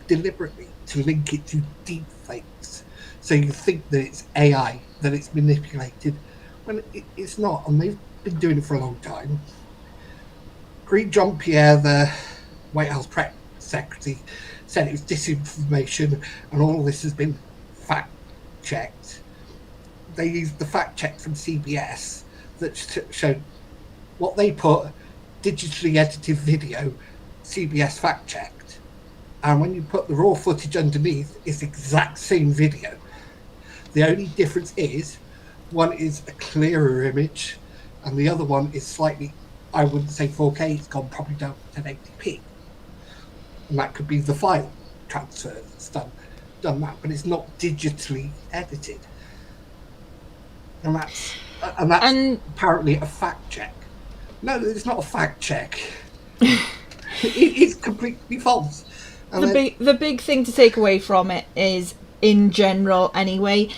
deliberately to link it to deep fakes. So you think that it's AI, that it's manipulated, when it's not, and they've been doing it for a long time. Green Jean-Pierre, the White House press secretary, said it was disinformation and all of this has been fact-checked. They used the fact-check from CBS that showed what they put, digitally edited video, CBS fact-checked. And when you put the raw footage underneath, it's the exact same video. The only difference is one is a clearer image and the other one is slightly, I wouldn't say 4K, it's gone probably down to 1080p. And that could be the file transfer that's done that, but it's not digitally edited. And that's apparently a fact check. No, it's not a fact check. It's completely false. And the big thing to take away from it is, in general anyway,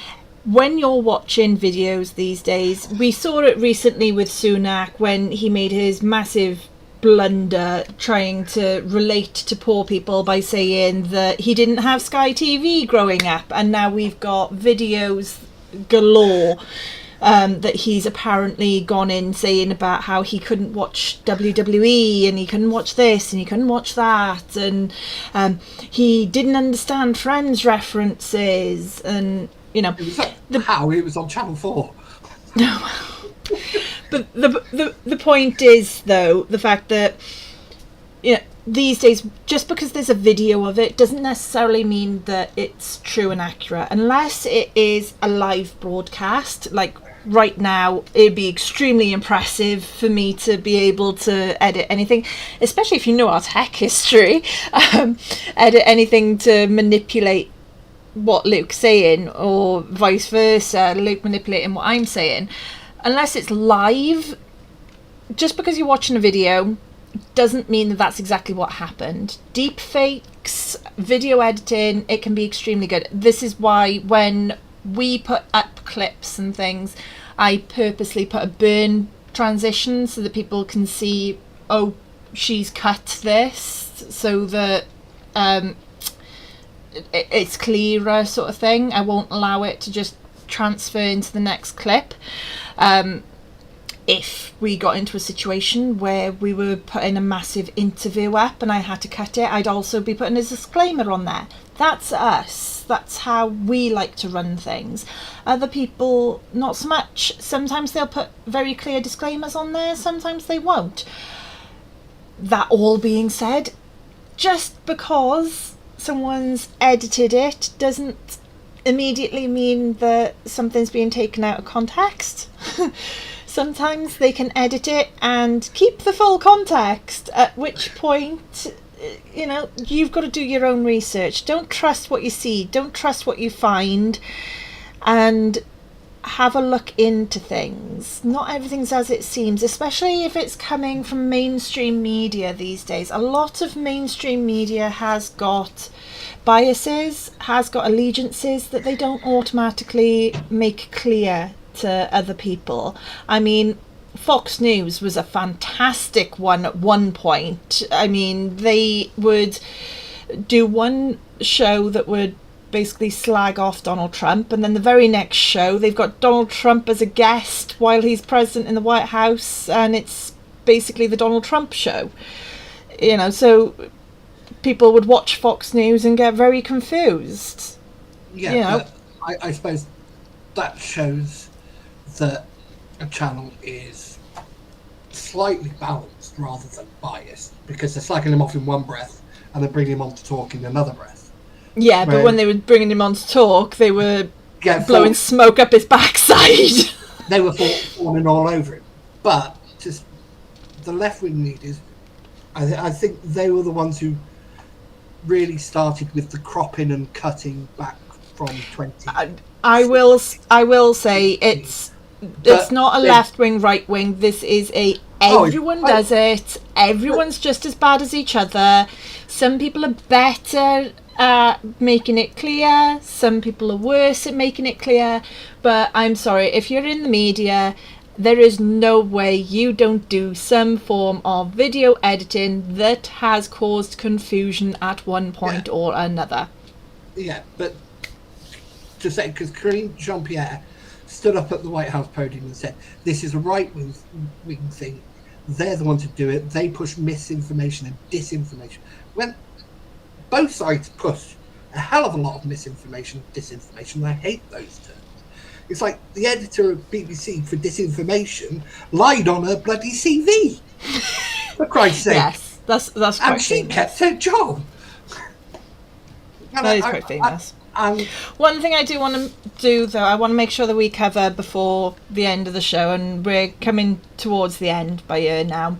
when you're watching videos these days, we saw it recently with Sunak when he made his massive blunder trying to relate to poor people by saying that he didn't have Sky TV growing up, and now we've got videos galore that he's apparently gone in saying about how he couldn't watch WWE and he couldn't watch this and he couldn't watch that, and he didn't understand Friends references, and you know, how it was on Channel 4. But the point is, though, the fact that, you know, these days, just because there's a video of it doesn't necessarily mean that it's true and accurate, unless it is a live broadcast. Like right now, it'd be extremely impressive for me to be able to edit anything, especially if you know our tech history, edit anything to manipulate what Luke's saying, or vice versa, Luke manipulating what I'm saying. Unless it's live, just because you're watching a video doesn't mean that that's exactly what happened. Deep fakes, video editing, it can be extremely good. This is why when we put up clips and things, I purposely put a burn transition so that people can see, oh, she's cut this, so that it's clearer, sort of thing. I won't allow it to just transfer into the next clip. If we got into a situation where we were putting a massive interview up and I had to cut it, I'd also be putting a disclaimer on there. That's us. That's how we like to run things. Other people, not so much. Sometimes they'll put very clear disclaimers on there, sometimes they won't. That all being said, just because someone's edited it doesn't immediately mean that something's being taken out of context. Sometimes they can edit it and keep the full context, at which point, you know, you've got to do your own research. Don't trust what you see, don't trust what you find, and have a look into things. Not everything's as it seems, especially if it's coming from mainstream media these days. A lot of mainstream media has got biases, has got allegiances that they don't automatically make clear to other people. I mean, Fox News was a fantastic one at one point. I mean, they would do one show that would basically slag off Donald Trump, and then the very next show they've got Donald Trump as a guest while he's president in the White House, and it's basically the Donald Trump show. You know, so people would watch Fox News and get very confused. Yeah, you know? But I suppose that shows that a channel is slightly balanced rather than biased, because they're slagging him off in one breath and then bringing him on to talk in another breath. Yeah, but when they were bringing him on to talk, they were blowing smoke up his backside. They were falling all over him. But just the left-wing leaders, I think they were the ones who really started with the cropping and cutting back from 20. I will say it's not a left wing, right wing. This is everyone does it. Everyone's just as bad as each other. Some people are better at making it clear. Some people are worse at making it clear. But I'm sorry, if you're in the media, there is no way you don't do some form of video editing that has caused confusion at one point or another. Yeah, but to say, because Karine Jean-Pierre stood up at the White House podium and said, this is a right-wing thing. They're the ones who do it. They push misinformation and disinformation. When both sides push a hell of a lot of misinformation and disinformation, and I hate those terms. It's like the editor of BBC for disinformation lied on her bloody CV. For Christ's sake. Yes, that's quite and she famous. kept her job. That is quite famous. One thing I do want to do, though, I want to make sure that we cover before the end of the show, and we're coming towards the end by year now.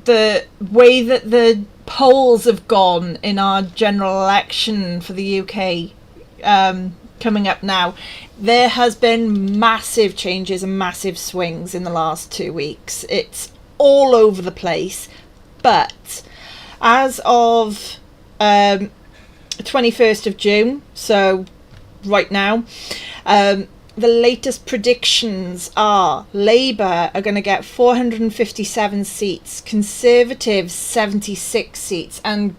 The way that the polls have gone in our general election for the UK coming up now, there has been massive changes and massive swings in the last 2 weeks. It's all over the place, but as of 21st of June, so right now, the latest predictions are Labour are going to get 457 seats, Conservatives 76 seats, and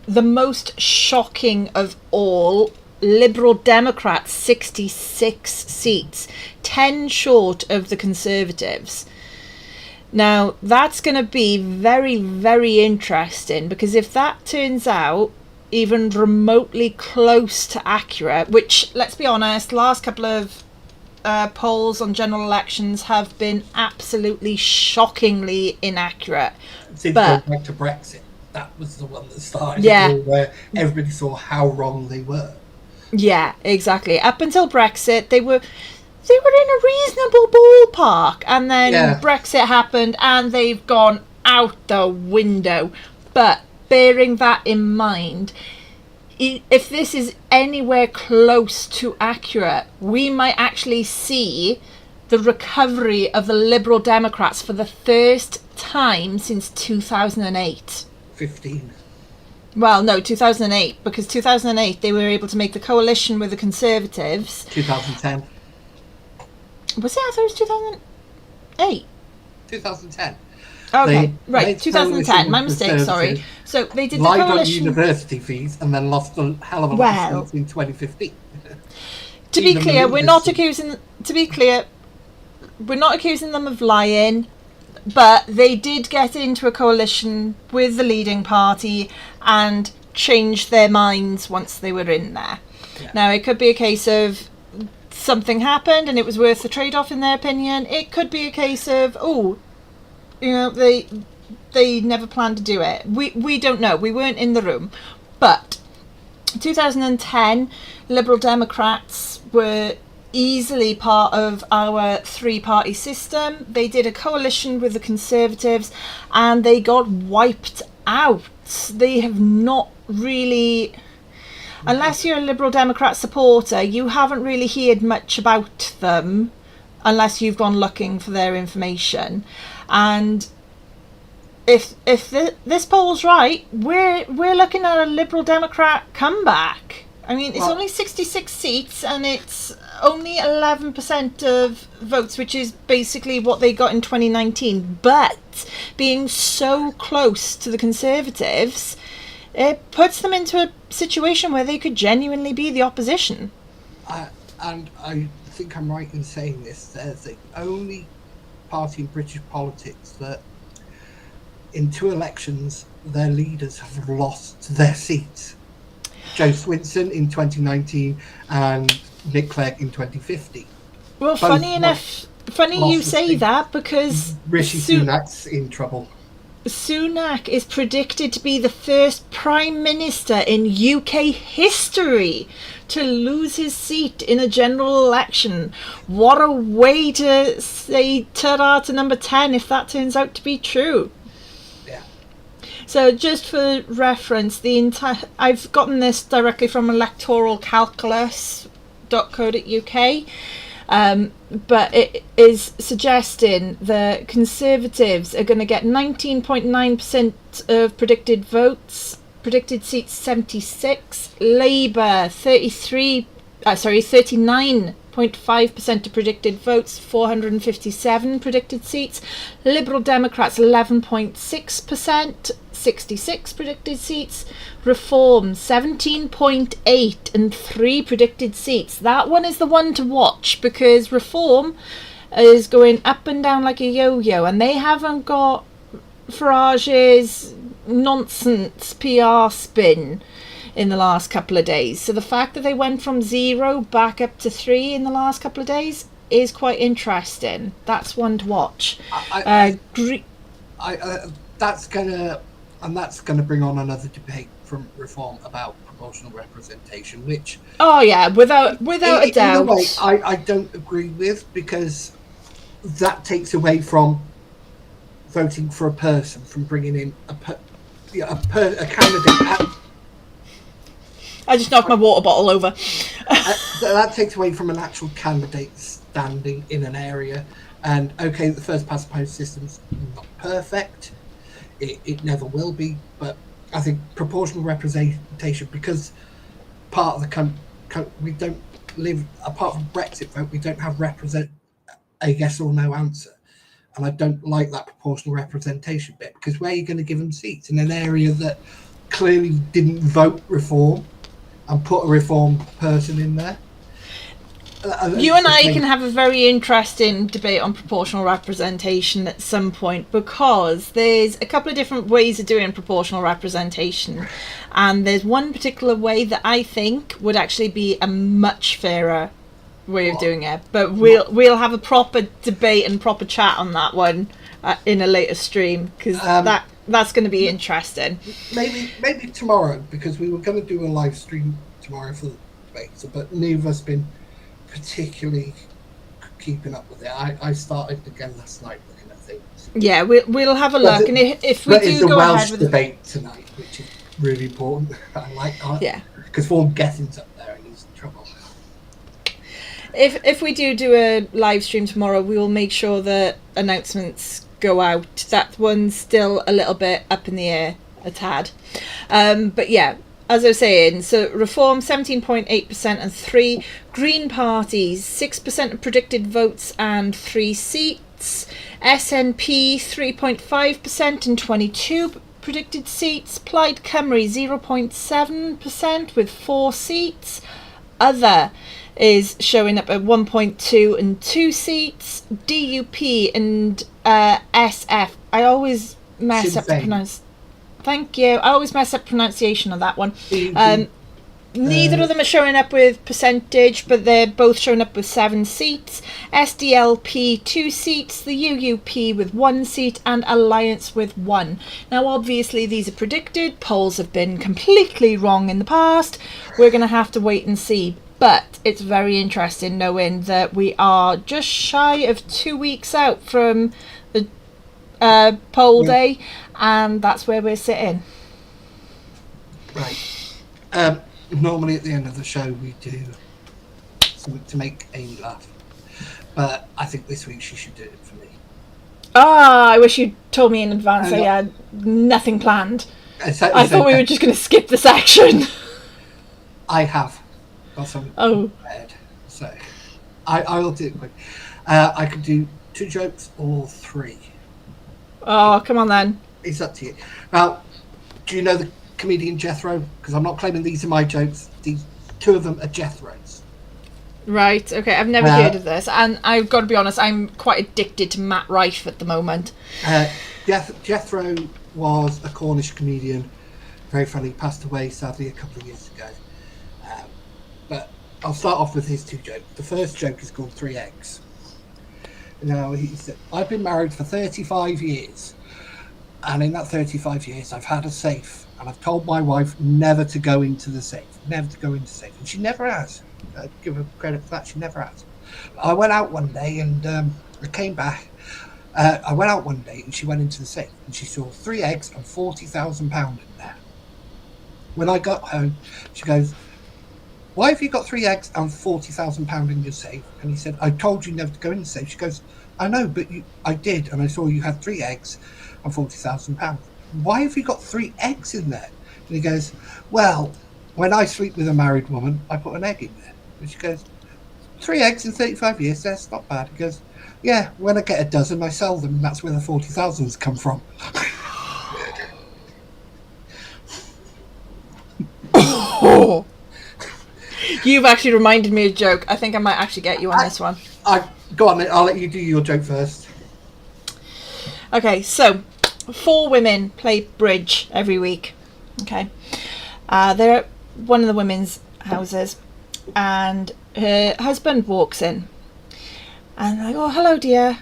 the most shocking of all, Liberal Democrats 66 seats, 10 short of the Conservatives. Now, that's going to be very, very interesting, because if that turns out even remotely close to accurate, which, let's be honest, last couple of polls on general elections have been absolutely shockingly inaccurate. Since going back to Brexit, that was the one that started it all, where everybody saw how wrong they were. Yeah, exactly. Up until Brexit, they were in a reasonable ballpark, and then Brexit happened and they've gone out the window. But bearing that in mind, if this is anywhere close to accurate, we might actually see the recovery of the Liberal Democrats for the first time since 2008. 15. Well, no, 2008, because 2008 they were able to make the coalition with the Conservatives. 2010. Was it? I thought it was 2008. 2010. Okay, right, 2010. My mistake, sorry. So they did the coalition. Lied on university fees and then lost a hell of a lot of seats in 2015. To be clear, we're not accusing them of lying, but they did get into a coalition with the leading party and changed their minds once they were in there. Yeah. Now, it could be a case of something happened and it was worth the trade-off in their opinion. It could be a case of, they never planned to do it. We don't know. We weren't in the room. But 2010, Liberal Democrats were easily part of our three-party system. They did a coalition with the Conservatives and they got wiped out. They have not really, unless you're a Liberal Democrat supporter, you haven't really heard much about them unless you've gone looking for their information. And if this poll's right, we're looking at a Liberal Democrat comeback. I mean, it's only 66 seats and it's only 11% of votes, which is basically what they got in 2019. But being so close to the Conservatives, it puts them into a situation where they could genuinely be the opposition. And I think I'm right in saying this. They're the only party in British politics that in 2 elections their leaders have lost their seats. Joe Swinson in 2019 and Nick Clegg in 2050. Well, funny you say that, because Rishi Sunak's in trouble. Sunak is predicted to be the first Prime Minister in UK history to lose his seat in a general election. What a way to say ta-da to number 10 if that turns out to be true. Yeah. So just for reference, I've gotten this directly from electoralcalculus.co.uk. But it is suggesting the Conservatives are going to get 19.9% of predicted votes, predicted seats 76, Labour 39.5% of predicted votes, 457 predicted seats, Liberal Democrats 11.6%, 66 predicted seats, Reform 17.8 and 3 predicted seats. That one is the one to watch, because Reform is going up and down like a yo-yo, and they haven't got Farage's nonsense PR spin in the last couple of days. So the fact that they went from 0 back up to 3 in the last couple of days is quite interesting. That's one to watch. That's gonna bring on another debate from Reform about proportional representation, which Oh yeah, without a in a doubt. way I don't agree with, because that takes away from voting for a person, from bringing in a candidate. I just knocked my water bottle over. That takes away from an actual candidate standing in an area. And okay, the first past the post system's not perfect. It never will be, but I think proportional representation, because part of the we don't live, apart from Brexit vote, we don't have a yes or no answer. And I don't like that proportional representation bit, because where are you going to give them seats in an area that clearly didn't vote reform and put a reform person in there? You and I can have a very interesting debate on proportional representation at some point, because there's a couple of different ways of doing proportional representation, and there's one particular way that I think would actually be a much fairer way of doing it. But we'll have a proper debate and proper chat on that one in a later stream, because that's going to be interesting. Maybe tomorrow, because we were going to do a live stream tomorrow for the debate, but neither of us been particularly keeping up with it. I started again last night looking at things. Yeah, we'll have a look, and if we do go Welsh ahead with debate tonight, which is really important. I like that. Yeah, because Vaughan Gethin's up there and he's in trouble. If we do a live stream tomorrow, we will make sure that announcements go out. That one's still a little bit up in the air, a tad. But yeah, as I was saying, so Reform 17.8% and 3. Green parties 6% of predicted votes and 3 seats. SNP 3.5% and 22 predicted seats. Plaid Cymru 0.7% with 4 seats. Other is showing up at 1.2 and 2 seats. DUP and SF. I always mess up the pronunciation. Thank you. I always mess up pronunciation of that one. Neither of them are showing up with percentage, but they're both showing up with 7 seats. SDLP 2 seats, the UUP with 1 seat, and Alliance with 1. Now, obviously, these are predicted. Polls have been completely wrong in the past. We're going to have to wait and see. But it's very interesting knowing that we are just shy of 2 weeks out from the poll day, and that's where we're sitting. Right. Normally at the end of the show we do something to make Amy laugh, but I think this week she should do it for me. I wish you'd told me in advance. I had nothing planned. I thought we were just going to skip the section. I have got something prepared, so I will do it quick. I could do 2 jokes or 3. Oh, come on then. It's up to you. Now, do you know the comedian Jethro? Because I'm not claiming these are my jokes. These 2 of them are Jethro's. Right, okay, I've never heard of this. And I've got to be honest, I'm quite addicted to Matt Rife at the moment. Jethro was a Cornish comedian. Very funny. Passed away, sadly, a couple of years ago. But I'll start off with his 2 jokes. The first joke is called 3 Eggs. Now, he said, I've been married for 35 years. And in that 35 years, I've had a safe. And I've told my wife never to go into the safe. Never to go into the safe. And she never has. I give her credit for that. She never has. I went out one day and I came back. I went out one day and she went into the safe. And she saw 3 eggs and £40,000 in there. When I got home, she goes, why have you got 3 eggs and £40,000 in your safe? And he said, I told you never to go in the safe. She goes, I know, but I did. And I saw you had 3 eggs and £40,000. Why have you got 3 eggs in there? And he goes, well, when I sleep with a married woman, I put an egg in there. And she goes, 3 eggs in 35 years, that's not bad. He goes, yeah, when I get a dozen, I sell them. And that's where the 40,000's come from. Oh. You've actually reminded me of a joke. I think I might actually get you on this one. Go on, I'll let you do your joke first. Okay, so 4 women play bridge every week. Okay, they're at one of the women's houses, and her husband walks in, and I go, hello dear,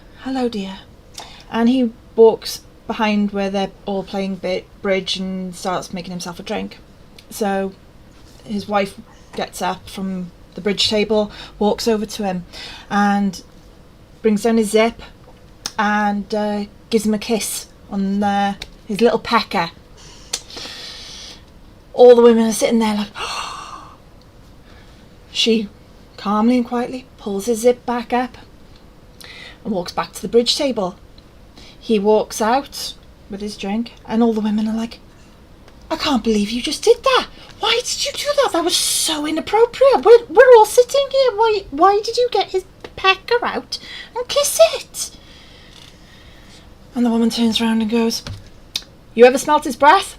and he walks behind where they're all playing bridge and starts making himself a drink. So his wife gets up from the bridge table, walks over to him and brings down his zip and gives him a kiss on his little pecker. All the women are sitting there like, oh. She calmly and quietly pulls his zip back up and walks back to the bridge table. He walks out with his drink and all the women are like, I can't believe you just did that. Why did you do that? That was so inappropriate. We're all sitting here. Why did you get his pecker out and kiss it? And the woman turns around and goes, you ever smelt his breath?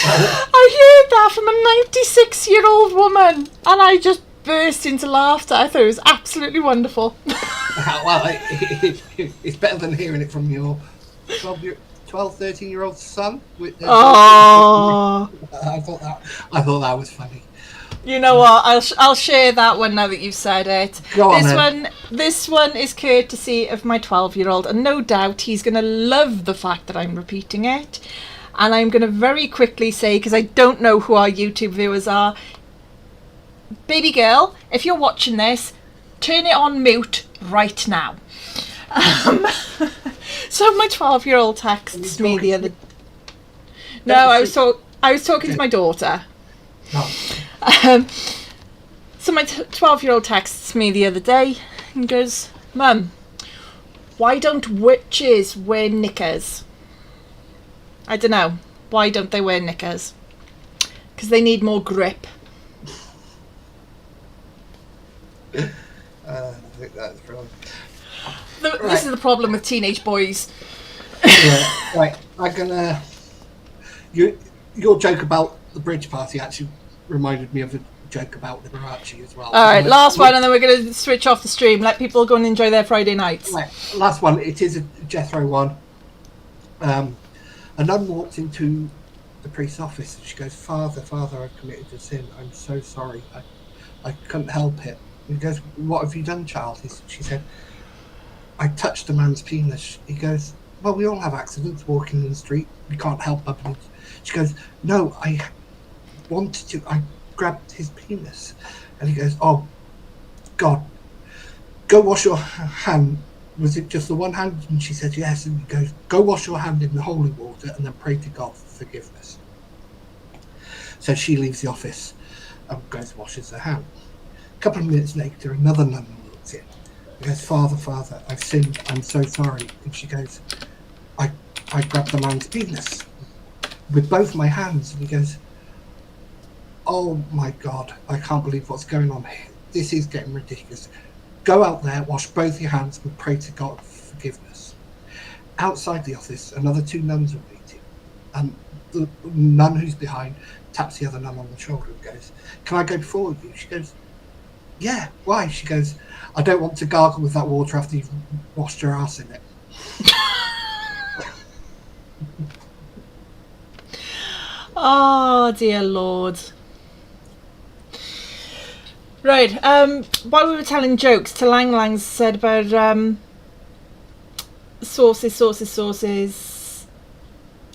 I heard that from a 96-year-old woman and I just burst into laughter. I thought it was absolutely wonderful. Well, it's better than hearing it from your 12, 13-year-old son. Oh, I thought that was funny. You know what? I'll share that one now that you've said it. Go on, This one is courtesy of my 12-year-old, and no doubt he's going to love the fact that I'm repeating it. And I'm going to very quickly say, because I don't know who our YouTube viewers are, baby girl, if you're watching this, turn it on mute right now. So my 12-year-old texts me the other. No, I was talking to my daughter. Oh. So my 12-year-old texts me the other day and goes, Mum, why don't witches wear knickers? I don't know. Why don't they wear knickers? Because they need more grip. I think that's brilliant. This is the problem with teenage boys. Yeah, right. I'm gonna. Your joke about the bridge party actually reminded me of a joke about Liberace as well. All right, last one, and then we're going to switch off the stream. Let people go and enjoy their Friday nights. Right, last one. It is a Jethro one. A nun walked into the priest's office and she goes, Father, I've committed a sin. I'm so sorry. I couldn't help it. He goes, what have you done, child? She said, I touched a man's penis. He goes, well, we all have accidents walking in the street. We can't help but. She goes, no, I grabbed his penis. And he goes, oh, God, go wash your hand. Was it just the one hand? And she said, yes. And he goes, go wash your hand in the holy water and then pray to God for forgiveness. So she leaves the office and goes and washes her hand. A couple of minutes later, another nun walks in. He goes, Father, I've sinned. I'm so sorry. And she goes, I grabbed the man's penis with both my hands. And he goes, oh my God, I can't believe what's going on here. This is getting ridiculous. Go out there, wash both your hands and pray to God for forgiveness. Outside the office, another two nuns are waiting. And the nun who's behind taps the other nun on the shoulder and goes, can I go before you? She goes, yeah, why? She goes, I don't want to gargle with that water after you've washed your ass in it. Oh, dear Lord. Right, while we were telling jokes, Talang Lang said about sources.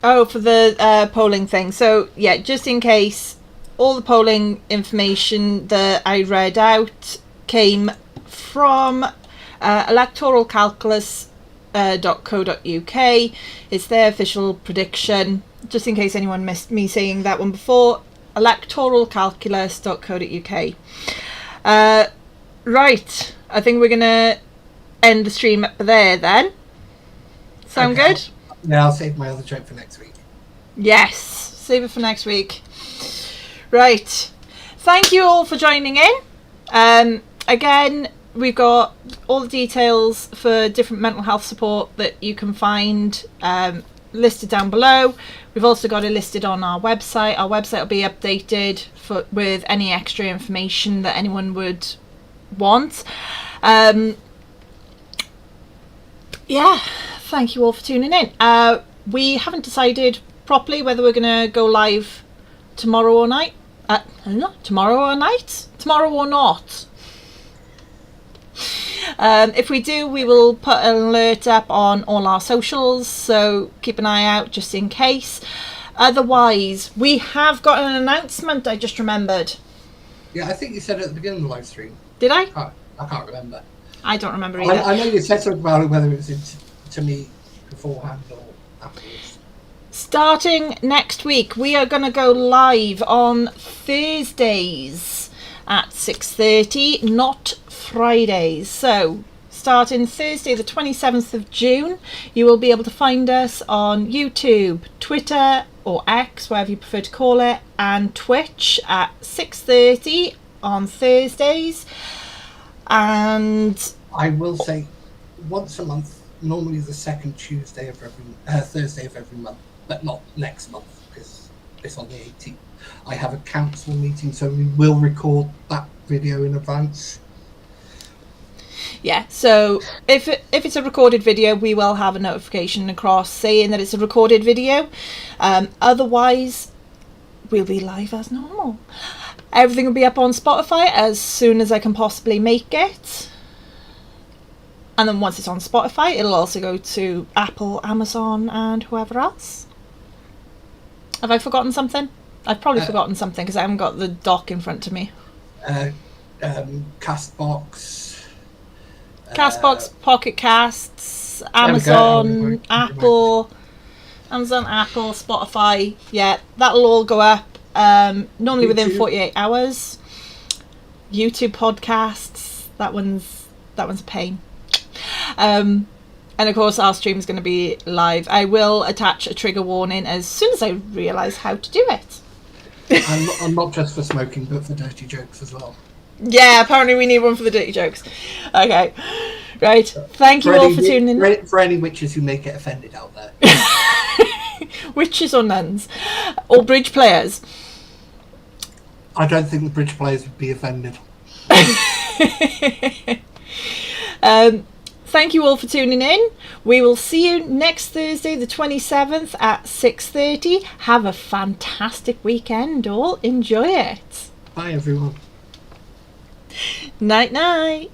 Oh, for the polling thing. So, yeah, just in case, all the polling information that I read out came from electoralcalculus.co.uk. It's their official prediction. Just in case anyone missed me saying that one before, electoralcalculus.co.uk. Right, I think we're going to end the stream up there then. Sound Okay. good? Yeah, I'll save my other joke for next week. Yes, save it for next week. Right, thank you all for joining in. Again, we've got all the details for different mental health support that you can find listed down below. We've also got it listed on our website. Our website will be updated with any extra information that anyone would want. Yeah, thank you all for tuning in. We haven't decided properly whether we're going to go live tomorrow or night. Tomorrow or not. If we do, we will put an alert up on all our socials, so keep an eye out just in case. Otherwise, we have got an announcement I just remembered. Yeah, I think you said it at the beginning of the live stream. Did I? I can't remember. I don't remember either. I know you said something about it, whether it was to me beforehand or afterwards. Starting next week, we are going to go live on Thursdays at 6:30, not Fridays. So, starting Thursday the 27th of June, you will be able to find us on YouTube, Twitter or X, whatever you prefer to call it, and Twitch at 6:30 on Thursdays. And I will say once a month, normally the second Thursday of every month, but not next month because it's on the 18th. I have a council meeting, so we will record that video in advance. Yeah, so if it's a recorded video, we will have a notification across saying that it's a recorded video. Otherwise, we'll be live as normal. Everything will be up on Spotify as soon as I can possibly make it. And then once it's on Spotify, it'll also go to Apple, Amazon, and whoever else. Have I forgotten something? I've probably forgotten something because I haven't got the doc in front of me. Castbox. Castbox, Pocket Casts, Amazon, Apple, Spotify. Yeah, that'll all go up normally within YouTube. 48 hours. YouTube podcasts. That one's a pain. And of course, our stream is going to be live. I will attach a trigger warning as soon as I realise how to do it. and not just for smoking, but for dirty jokes as well. Yeah, apparently we need one for the dirty jokes. Okay, right. Thank you all for tuning in. For any witches who may get offended out there. Witches or nuns? Or bridge players? I don't think the bridge players would be offended. Thank you all for tuning in. We will see you next Thursday, the 27th at 6:30. Have a fantastic weekend, all. Enjoy it. Bye, everyone. Night, night.